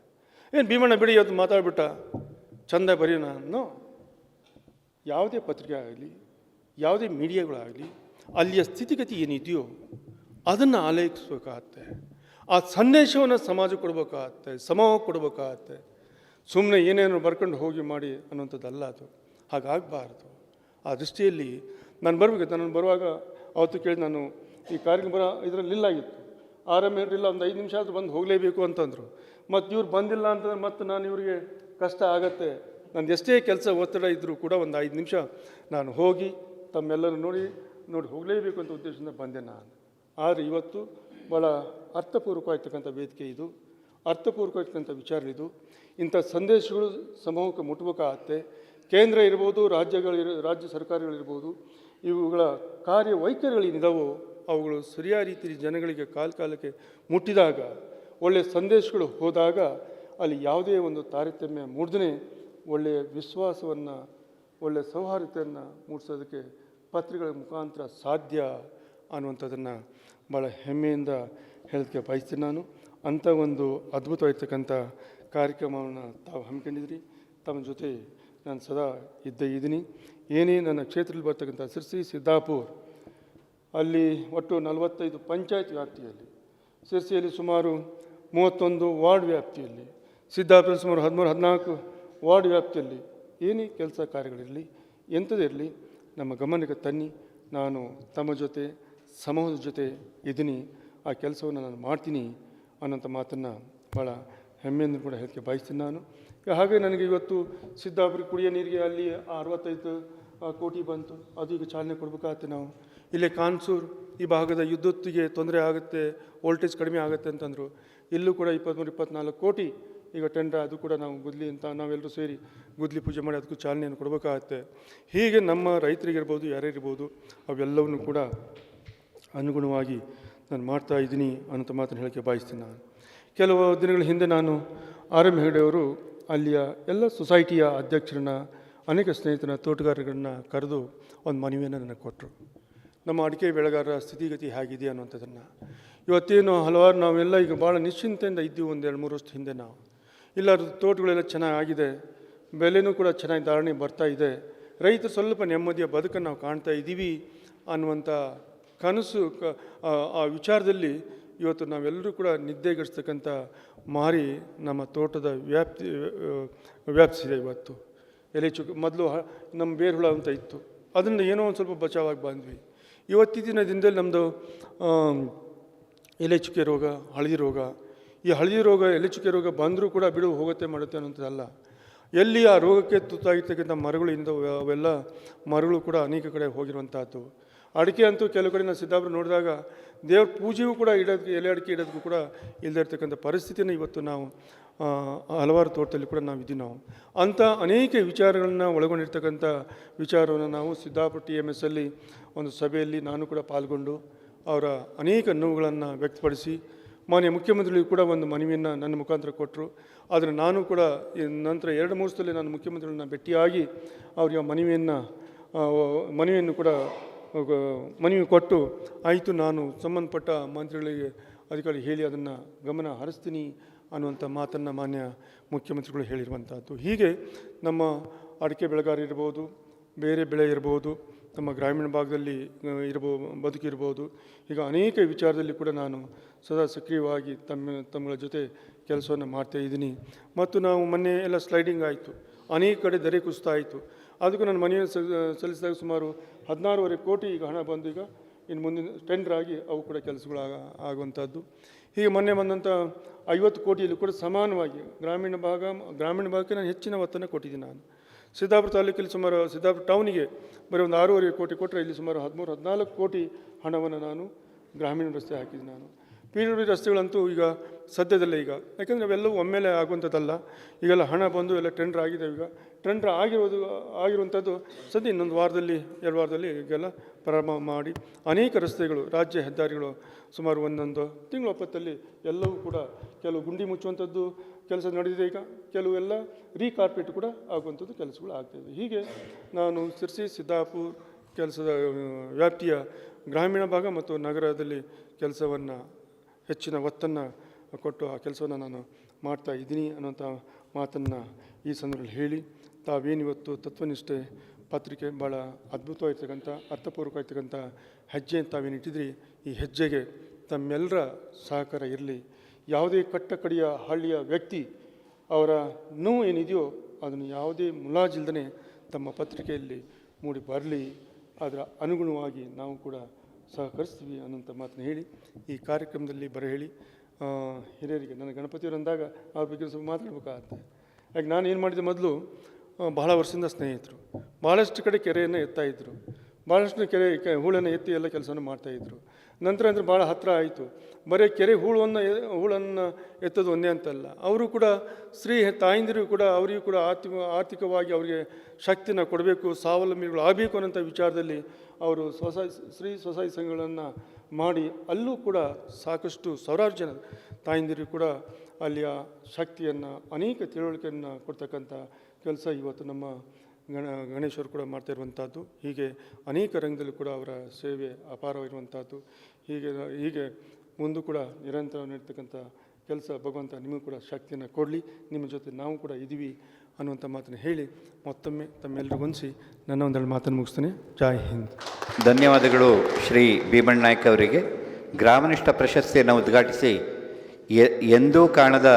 ಏನು ಭೀಮಣ್ಣ ಬಿಡಿ ಇವತ್ತು ಮಾತಾಡ್ಬಿಟ್ಟ, ಚಂದ ಬರೆಯೋಣ ಅನ್ನೋ. ಯಾವುದೇ ಪತ್ರಿಕೆ ಆಗಲಿ, ಯಾವುದೇ ಮೀಡಿಯಾಗಳಾಗಲಿ, ಅಲ್ಲಿಯ ಸ್ಥಿತಿಗತಿ ಏನಿದೆಯೋ ಅದನ್ನು ಆಲೈಸಬೇಕಾಗತ್ತೆ. ಆ ಸಂದೇಶವನ್ನು ಸಮಾಜ ಕೊಡಬೇಕಾಗತ್ತೆ, ಸಮೂಹಕ್ಕೆ ಕೊಡಬೇಕಾಗತ್ತೆ. ಸುಮ್ಮನೆ ಏನೇನು ಬರ್ಕೊಂಡು ಹೋಗಿ ಮಾಡಿ ಅನ್ನೋಂಥದ್ದಲ್ಲ ಅದು. ಹಾಗಾಗಬಾರ್ದು. ಆ ದೃಷ್ಟಿಯಲ್ಲಿ ನಾನು ಬರಬೇಕು. ನಾನು ಬರುವಾಗ ಅವತ್ತು ಕೇಳಿ, ನಾನು ಈ ಕಾರ್ಯಕ್ರಮ ಇದರಲ್ಲಿ ಇಲ್ಲಾಗಿತ್ತು, ಆರಾಮ ಇರಲಿಲ್ಲ, ಒಂದು 5 ನಿಮಿಷ ಆದರೂ ಬಂದು ಹೋಗಲೇಬೇಕು ಅಂತಂದರು. ಮತ್ತು ಇವ್ರು ಬಂದಿಲ್ಲ ಅಂತಂದ್ರೆ ಮತ್ತು ನಾನು ಇವರಿಗೆ ಕಷ್ಟ ಆಗತ್ತೆ. ನಂದು ಎಷ್ಟೇ ಕೆಲಸ ಒತ್ತಡ ಇದ್ದರೂ ಕೂಡ ಒಂದು 5 ನಿಮಿಷ ನಾನು ಹೋಗಿ ತಮ್ಮೆಲ್ಲರೂ ನೋಡಿ ನೋಡಿ ಹೋಗಲೇಬೇಕು ಅಂತ ಉದ್ದೇಶದಿಂದ ಬಂದೆ ನಾನು. ಆದರೆ ಇವತ್ತು ಭಾಳ ಅರ್ಥಪೂರ್ವಕವಾಗಿರ್ತಕ್ಕಂಥ ವೇದಿಕೆ ಇದು, ಅರ್ಥಪೂರ್ವಕವಾಗಿರ್ತಕ್ಕಂಥ ವಿಚಾರಗಳಿದು. ಇಂಥ ಸಂದೇಶಗಳು ಸಮೂಹಕ್ಕೆ ಮುಟ್ಟಬೇಕಾಗತ್ತೆ. ಕೇಂದ್ರ ಇರ್ಬೋದು, ರಾಜ್ಯ ಸರ್ಕಾರಗಳಿರ್ಬೋದು, ಇವುಗಳ ಕಾರ್ಯವೈಖರಿಗಳೇನಿದಾವೋ ಅವುಗಳು ಸರಿಯಾದ ರೀತಿಯಲ್ಲಿ ಜನಗಳಿಗೆ ಕಾಲಕ್ಕೆ ಮುಟ್ಟಿದಾಗ, ಒಳ್ಳೆಯ ಸಂದೇಶಗಳು ಹೋದಾಗ ಅಲ್ಲಿ ಯಾವುದೇ ಒಂದು ತಾರತಮ್ಯ ಮೂಡದೇ ಒಳ್ಳೆಯ ವಿಶ್ವಾಸವನ್ನು, ಒಳ್ಳೆಯ ಸೌಹಾರ್ದತೆಯನ್ನು ಮೂಡಿಸೋದಕ್ಕೆ ಪತ್ರಿಕೆಗಳ ಮುಖಾಂತರ ಸಾಧ್ಯ ಅನ್ನುವಂಥದ್ದನ್ನು ಭಾಳ ಹೆಮ್ಮೆಯಿಂದ ಹೇಳೋದಕ್ಕೆ ಬಯಸ್ತೀನಿ ನಾನು. ಅಂಥ ಒಂದು ಅದ್ಭುತವಾಗಿರ್ತಕ್ಕಂಥ ಕಾರ್ಯಕ್ರಮವನ್ನು ತಾವು ಹಮ್ಮಿಕೊಂಡಿದ್ರಿ. ತಮ್ಮ ಜೊತೆ ನಾನು ಸದಾ ಇದ್ದೀನಿ. ಏನೇ ನನ್ನ ಕ್ಷೇತ್ರದಲ್ಲಿ ಬರ್ತಕ್ಕಂಥ ಸಿರ್ಸಿ, ಸಿದ್ದಾಪುರ, ಅಲ್ಲಿ ಒಟ್ಟು 45 ಪಂಚಾಯತ್ ವ್ಯಾಪ್ತಿಯಲ್ಲಿ, ಸಿರ್ಸಿಯಲ್ಲಿ ಸುಮಾರು 31 ವಾರ್ಡ್ ವ್ಯಾಪ್ತಿಯಲ್ಲಿ, ಸಿದ್ದಾಪುರದಲ್ಲಿ ಸುಮಾರು 13-14 ವಾರ್ಡ್ ವ್ಯಾಪ್ತಿಯಲ್ಲಿ ಏನೇ ಕೆಲಸ ಕಾರ್ಯಗಳಿರಲಿ, ಎಂಥದಿರಲಿ ನಮ್ಮ ಗಮನಕ್ಕೆ ತನ್ನಿ. ನಾನು ತಮ್ಮ ಜೊತೆ, ಸಮೂಹದ ಜೊತೆ ಇದ್ದೀನಿ, ಆ ಕೆಲಸವನ್ನು ನಾನು ಮಾಡ್ತೀನಿ ಅನ್ನೋಂಥ ಮಾತನ್ನು ಭಾಳ ಹೆಮ್ಮೆಯಿಂದ ಕೂಡ ಹೇಳಕ್ಕೆ ಬಯಸ್ತೀನಿ ನಾನು. ಹಾಗೆ ನನಗೆ ಇವತ್ತು ಸಿದ್ದಾಪುರ ಕುಡಿಯೋ ನೀರಿಗೆ ಅಲ್ಲಿ 65 ಕೋಟಿ ಬಂತು, ಅದು ಈಗ ಚಾಲನೆ ಕೊಡಬೇಕಾಗತ್ತೆ. ನಾವು ಇಲ್ಲೇ ಕಾನ್ಸೂರು ಈ ಭಾಗದ ವಿದ್ಯುತ್ತಿಗೆ ತೊಂದರೆ ಆಗುತ್ತೆ, ವೋಲ್ಟೇಜ್ ಕಡಿಮೆ ಆಗುತ್ತೆ ಅಂತಂದರು. ಇಲ್ಲೂ ಕೂಡ 23-24 ಕೋಟಿ ಈಗ ಟೆಂಡರ್, ಅದು ಕೂಡ ನಾವು ಗುದ್ಲಿ ಅಂತ ನಾವೆಲ್ಲರೂ ಸೇರಿ ಗುದ್ಲಿ ಪೂಜೆ ಮಾಡಿ ಅದಕ್ಕೂ ಚಾಲನೆಯನ್ನು ಕೊಡಬೇಕಾಗತ್ತೆ. ಹೀಗೆ ನಮ್ಮ ರೈತರಿಗಿರ್ಬೋದು, ಯಾರ್ಯಾರಿರ್ಬೋದು, ಅವೆಲ್ಲವನ್ನು ಕೂಡ ಅನುಗುಣವಾಗಿ ನಾನು ಮಾಡ್ತಾ ಇದ್ದೀನಿ ಅನ್ನೋ ಮಾತನ್ನು ಹೇಳೋಕ್ಕೆ ಬಯಸ್ತೀನಿ ನಾನು. ಕೆಲವು ದಿನಗಳ ಹಿಂದೆ ನಾನು ಆರ್.ಎಂ. ಹೆಗಡೆಯವರು ಅಲ್ಲಿಯ ಎಲ್ಲ ಸೊಸೈಟಿಯ ಅಧ್ಯಕ್ಷರನ್ನ, ಅನೇಕ ಸ್ನೇಹಿತರ, ತೋಟಗಾರರನ್ನ ಕರೆದು ಒಂದು ಮನವಿಯನ್ನು ನನಗೆ ಕೊಟ್ಟರು. ನಮ್ಮ ಅಡಿಕೆ ಬೆಳೆಗಾರರ ಸ್ಥಿತಿಗತಿ ಹೇಗಿದೆ ಅನ್ನುವಂಥದ್ದನ್ನು. ಇವತ್ತೇನು ಹಲವಾರು ನಾವೆಲ್ಲ ಈಗ ಭಾಳ ನಿಶ್ಚಿಂತೆಯಿಂದ ಇದ್ದೀವಿ. 1-2-3 ವರ್ಷದ ಹಿಂದೆ ನಾವು ಇಲ್ಲ, ತೋಟಗಳೆಲ್ಲ ಚೆನ್ನಾಗಿದೆ, ಬೆಲೆನೂ ಕೂಡ ಚೆನ್ನಾಗಿ ಧಾರಣೆ ಬರ್ತಾ ಇದೆ, ರೈತರು ಸ್ವಲ್ಪ ನೆಮ್ಮದಿಯ ಬದುಕನ್ನು ನಾವು ಕಾಣ್ತಾ ಇದ್ದೀವಿ ಅನ್ನುವಂಥ ಕನಸು, ಆ ವಿಚಾರದಲ್ಲಿ ಇವತ್ತು ನಾವೆಲ್ಲರೂ ಕೂಡ ನಿದ್ದೆಗೆಡಿಸ್ತಕ್ಕಂಥ ಮಾರಿ ನಮ್ಮ ತೋಟದ ವ್ಯಾಪ್ತಿಸಿದೆ. ಇವತ್ತು ಎಲೆ ಚುಕ್ಕ, ಮೊದಲು ನಮ್ಮ ಬೇರುಹುಳ ಅಂತ ಇತ್ತು, ಅದರಿಂದ ಏನೋ ಒಂದು ಸ್ವಲ್ಪ ಬಚಾವಾಗಿ ಬಂದ್ವಿ. ಇವತ್ತಿನ ದಿನದಲ್ಲಿ ನಮ್ಮದು ಎಲೆ ಚುಕ್ಕೆ ರೋಗ, ಹಳದಿ ರೋಗ, ಈ ಹಳದಿ ರೋಗ, ಎಲೆ ಚುಕ್ಕೆ ರೋಗ ಬಂದರೂ ಕೂಡ ಬಿಡು ಹೋಗುತ್ತೆ ಮಾಡುತ್ತೆ ಅನ್ನೋಂಥದ್ದಲ್ಲ. ಎಲ್ಲಿ ಆ ರೋಗಕ್ಕೆ ತುತ್ತಾಗಿರ್ತಕ್ಕಂಥ ಮರಗಳಿಂದ ಅವೆಲ್ಲ ಮರಗಳು ಕೂಡ ಅನೇಕ ಕಡೆ ಹೋಗಿರುವಂಥದ್ದು. ಅಡಿಕೆ ಅಂತೂ ಕೆಲವು ಕಡೆ ನಾನು ಸಿದ್ದಾಪುರ ನೋಡಿದಾಗ ದೇವ್ರ ಪೂಜೆಯೂ ಕೂಡ ಇಡೋದಕ್ಕೆ, ಎಲೆ ಅಡಿಕೆ ಇಡೋದಕ್ಕೂ ಕೂಡ ಇಲ್ಲದೇ ಇರ್ತಕ್ಕಂಥ ಪರಿಸ್ಥಿತಿನ ಇವತ್ತು ನಾವು ಹಲವಾರು ತೋಟದಲ್ಲಿ ಕೂಡ ನಾವಿದ್ದೀವಿ. ನಾವು ಅಂಥ ಅನೇಕ ವಿಚಾರಗಳನ್ನ ಒಳಗೊಂಡಿರ್ತಕ್ಕಂಥ ವಿಚಾರವನ್ನು ನಾವು ಸಿದ್ದಾಪುರ TMS ಅಲ್ಲಿ ಒಂದು ಸಭೆಯಲ್ಲಿ ನಾನು ಕೂಡ ಪಾಲ್ಗೊಂಡು ಅವರ ಅನೇಕ ನೋವುಗಳನ್ನು ವ್ಯಕ್ತಪಡಿಸಿ ಮಾನ್ಯ ಮುಖ್ಯಮಂತ್ರಿಗಳಿಗೂ ಕೂಡ ಒಂದು ಮನವಿಯನ್ನು ನನ್ನ ಮುಖಾಂತರ ಕೊಟ್ಟರು. ಆದರೆ ನಾನು ಕೂಡ ನಂತರ 2-3 ವರ್ಷದಲ್ಲಿ ನಾನು ಮುಖ್ಯಮಂತ್ರಿಗಳನ್ನ ಭೇಟಿಯಾಗಿ ಅವರಿಗೆ ಮನವಿಯನ್ನು ಕೂಡ ಮನವಿ ಕೊಟ್ಟು, ಆಯಿತು ನಾನು ಸಂಬಂಧಪಟ್ಟ ಮಂತ್ರಿಗಳಿಗೆ, ಅಧಿಕಾರಿ ಹೇಳಿ ಅದನ್ನು ಗಮನ ಹರಿಸ್ತೀನಿ ಅನ್ನುವಂಥ ಮಾತನ್ನು ಮಾನ್ಯ ಮುಖ್ಯಮಂತ್ರಿಗಳು ಹೇಳಿರುವಂಥದ್ದು. ಹೀಗೆ ನಮ್ಮ ಅಡಿಕೆ ಬೆಳೆಗಾರ ಇರ್ಬೋದು, ಬೇರೆ ಬೆಳೆ ಇರ್ಬೋದು, ನಮ್ಮ ಗ್ರಾಮೀಣ ಭಾಗದಲ್ಲಿ ಬದುಕಿರ್ಬೋದು, ಈಗ ಅನೇಕ ವಿಚಾರದಲ್ಲಿ ಕೂಡ ನಾನು ಸದಾ ಸಕ್ರಿಯವಾಗಿ ತಮ್ಮಗಳ ಜೊತೆ ಕೆಲಸವನ್ನು ಮಾಡ್ತಾ ಇದ್ದೀನಿ. ಮತ್ತು ನಾವು ಮೊನ್ನೆ ಎಲ್ಲ ಸ್ಲೈಡಿಂಗ್ ಆಯಿತು, ಅನೇಕ ಕಡೆ ದರೆ ಕುಸಿತ ಆಯಿತು. ಅದಕ್ಕೂ ನಾನು ಮನೆಯನ್ನು ಸಲ್ಲಿಸಿದಾಗ ಸುಮಾರು 16.5 ಕೋಟಿ ಈಗ ಹಣ ಬಂದು ಈಗ ಇನ್ನು ಮುಂದಿನ ಟೆಂಡರ್ ಆಗಿ ಅವು ಕೂಡ ಕೆಲಸಗಳು ಆಗುವಂಥದ್ದು. ಹೀಗೆ ಮೊನ್ನೆ ಬಂದಂಥ 50 ಕೋಟಿಯಲ್ಲಿ ಕೂಡ ಸಮಾನವಾಗಿ ಗ್ರಾಮೀಣ ಭಾಗಕ್ಕೆ ನಾನು ಹೆಚ್ಚಿನ ಒತ್ತನ್ನು ಕೊಟ್ಟಿದ್ದೀನಿ. ನಾನು ಸಿದ್ದಾಪುರ ತಾಲೂಕಲ್ಲಿ ಸುಮಾರು ಸಿದ್ದಾಪುರ ಟೌನಿಗೆ ಬರೀ ಒಂದು 6.5 ಕೋಟಿ ಕೊಟ್ಟರೆ ಇಲ್ಲಿ ಸುಮಾರು 13-14 ಕೋಟಿ ಹಣವನ್ನು ನಾನು ಗ್ರಾಮೀಣ ರಸ್ತೆ ಹಾಕಿದ್ದೀನಿ. ನಾನು PWD ರಸ್ತೆಗಳಂತೂ ಈಗ ಸದ್ಯದಲ್ಲೇ ಈಗ, ಯಾಕೆಂದರೆ ಅವೆಲ್ಲವೂ ಒಮ್ಮೆಲೆ ಆಗುವಂಥದ್ದಲ್ಲ, ಈಗೆಲ್ಲ ಹಣ ಬಂದು ಎಲ್ಲ ಟೆಂಡರ್ ಆಗಿದೆ. ಈಗ ಟೆಂಡರ್ ಆಗಿರುವಂಥದ್ದು ಸದ್ಯ ಇನ್ನೊಂದು 2 ವಾರದಲ್ಲಿ ಈಗೆಲ್ಲ ಪ್ರಾರಂಭ ಮಾಡಿ ಅನೇಕ ರಸ್ತೆಗಳು, ರಾಜ್ಯ ಹೆದ್ದಾರಿಗಳು ಸುಮಾರು 1 ತಿಂಗಳ ಒಪ್ಪತ್ತಲ್ಲಿ ಎಲ್ಲವೂ ಕೂಡ ಕೆಲವು ಗುಂಡಿ ಮುಚ್ಚುವಂಥದ್ದು ಕೆಲಸ ನಡೆದಿದೆ. ಈಗ ಕೆಲವೆಲ್ಲ ರೀಕಾರ್ಪೆಟ್ ಕೂಡ ಆಗುವಂಥದ್ದು ಕೆಲಸಗಳು ಆಗ್ತಾಯಿದೆ. ಹೀಗೆ ನಾನು ಸಿರ್ಸಿ, ಸಿದ್ದಾಪುರ ಕೆಲಸದ ವ್ಯಾಪ್ತಿಯ ಗ್ರಾಮೀಣ ಭಾಗ ಮತ್ತು ನಗರದಲ್ಲಿ ಕೆಲಸವನ್ನು ಹೆಚ್ಚಿನ ಒತ್ತನ್ನು ಕೊಟ್ಟು ಆ ಕೆಲಸವನ್ನು ನಾನು ಮಾಡ್ತಾ ಇದ್ದೀನಿ ಅನ್ನೋಂಥ ಮಾತನ್ನು ಈ ಸಂದರ್ಭದಲ್ಲಿ ಹೇಳಿ, ತಾವೇನಿವತ್ತು ತತ್ವನಿಷ್ಠೆ ಪತ್ರಿಕೆ ಭಾಳ ಅದ್ಭುತವಾಗಿರ್ತಕ್ಕಂಥ, ಅರ್ಥಪೂರ್ವಕವಾಗಿರ್ತಕ್ಕಂಥ ಹೆಜ್ಜೆ ತಾವೇನಿಟ್ಟಿದ್ರಿ, ಈ ಹೆಜ್ಜೆಗೆ ತಮ್ಮೆಲ್ಲರ ಸಹಕಾರ ಇರಲಿ. ಯಾವುದೇ ಕಟ್ಟಕಡೆಯ ಹಳ್ಳಿಯ ವ್ಯಕ್ತಿ ಅವರ ನೋವು ಏನಿದೆಯೋ ಅದನ್ನು ಯಾವುದೇ ಮುಲಾಜಿಲ್ದೇ ತಮ್ಮ ಪತ್ರಿಕೆಯಲ್ಲಿ ಮೂಡಿ ಬರಲಿ, ಅದರ ಅನುಗುಣವಾಗಿ ನಾವು ಕೂಡ ಸಹಕರಿಸ್ತೀವಿ ಅನ್ನೋಂಥ ಮಾತನ್ನು ಹೇಳಿ ಈ ಕಾರ್ಯಕ್ರಮದಲ್ಲಿ ಹೇಳಿ ಹಿರಿಯರಿಗೆ, ನನ್ನ ಗಣಪತಿಯವರು ಅಂದಾಗ ಅವ್ರ ಬಗ್ಗೆ ಸ್ವಲ್ಪ ಮಾತಾಡಬೇಕಾಗತ್ತೆ. ಯಾಕೆ ನಾನು ಏನು ಮಾಡಿದೆ, ಮೊದಲು ಬಹಳ ವರ್ಷದಿಂದ ಸ್ನೇಹಿತರು, ಭಾಳಷ್ಟು ಕಡೆ ಕೆರೆಯನ್ನು ಎತ್ತಾಯಿದ್ರು, ಭಾಳಷ್ಟು ಹೂಳನ್ನು ಎತ್ತಿ ಎಲ್ಲ ಕೆಲಸವನ್ನು ಮಾಡ್ತಾಯಿದ್ರು. ನಂತರ ಅಂದರೆ ಭಾಳ ಹತ್ತಿರ ಆಯಿತು. ಬರೀ ಕೆರೆ ಹೂಳನ್ನು ಎತ್ತೋದು ಒಂದೇ ಅಂತಲ್ಲ, ಅವರು ಕೂಡ ತಾಯಂದಿರು ಕೂಡ ಅವರಿಗೂ ಕೂಡ ಆರ್ಥಿಕವಾಗಿ ಅವರಿಗೆ ಶಕ್ತಿನ ಕೊಡಬೇಕು, ಸ್ವಾವಲಂಬಿಗಳು ಆಗಬೇಕು ಅನ್ನೋಂಥ ವಿಚಾರದಲ್ಲಿ ಅವರು ಸ್ವಸಹಾಯ ಸಂಘಗಳನ್ನು ಮಾಡಿ ಅಲ್ಲೂ ಕೂಡ ಸಾಕಷ್ಟು ಸಾವಿರಾರು ಜನ ತಾಯಂದಿರು ಕೂಡ ಅಲ್ಲಿಯ ಶಕ್ತಿಯನ್ನು ಅನೇಕ ತಿಳುವಳಿಕೆಯನ್ನು ಕೊಡ್ತಕ್ಕಂಥ ಕೆಲಸ ಇವತ್ತು ನಮ್ಮ ಗಣೇಶವರು ಕೂಡ ಮಾಡ್ತಾ ಇರುವಂಥದ್ದು. ಹೀಗೆ ಅನೇಕ ರಂಗದಲ್ಲೂ ಕೂಡ ಅವರ ಸೇವೆ ಅಪಾರವಾಗಿರುವಂಥದ್ದು. ಹೀಗೆ ಮುಂದೂ ಕೂಡ ನಿರಂತರವಾಗಿರ್ತಕ್ಕಂಥ ಕೆಲಸ ಭಗವಂತ ನಿಮಗೂ ಕೂಡ ಶಕ್ತಿಯನ್ನು ಕೊಡಲಿ. ನಿಮ್ಮ ಜೊತೆ ನಾವು ಕೂಡ ಇದ್ದೀವಿ ಅನ್ನುವಂಥ ಮಾತನ್ನು ಹೇಳಿ ಮತ್ತೊಮ್ಮೆ ತಮ್ಮೆಲ್ಲರಿಗೂ ಹೊಂದಿಸಿ ನನ್ನ ಒಂದೆರಡು ಮಾತನ್ನು ಮುಗಿಸ್ತೇನೆ. ಜೈ ಹಿಂದ್. ಧನ್ಯವಾದಗಳು ಶ್ರೀ ಭೀಮಣ್ಣ ನಾಯ್ಕ ಅವರಿಗೆ. ಗ್ರಾಮನಿಷ್ಠ ಪ್ರಶಸ್ತಿಯನ್ನು ಉದ್ಘಾಟಿಸಿ ಎಂದೂ ಕಾಣದ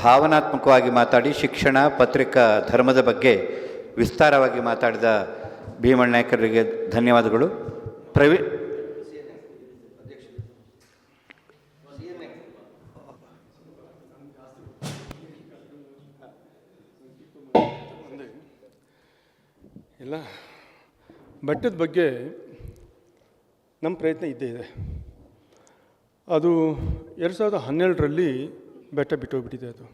ಭಾವನಾತ್ಮಕವಾಗಿ ಮಾತಾಡಿ ಶಿಕ್ಷಣ, ಪತ್ರಿಕಾ, ಧರ್ಮದ ಬಗ್ಗೆ ವಿಸ್ತಾರವಾಗಿ ಮಾತಾಡಿದ ಭೀಮಣ್ಣ ನಾಯ್ಕರಿಗೆ ಧನ್ಯವಾದಗಳು. ಇಲ್ಲ, ಬೆಟ್ಟದ ಬಗ್ಗೆ ನಮ್ಮ ಪ್ರಯತ್ನ ಇದ್ದೇ ಇದೆ. ಅದು 2012ರಲ್ಲಿ ಬೆಟ್ಟ ಬಿಟ್ಟೋಗ್ಬಿಟ್ಟಿದೆ. ಅದು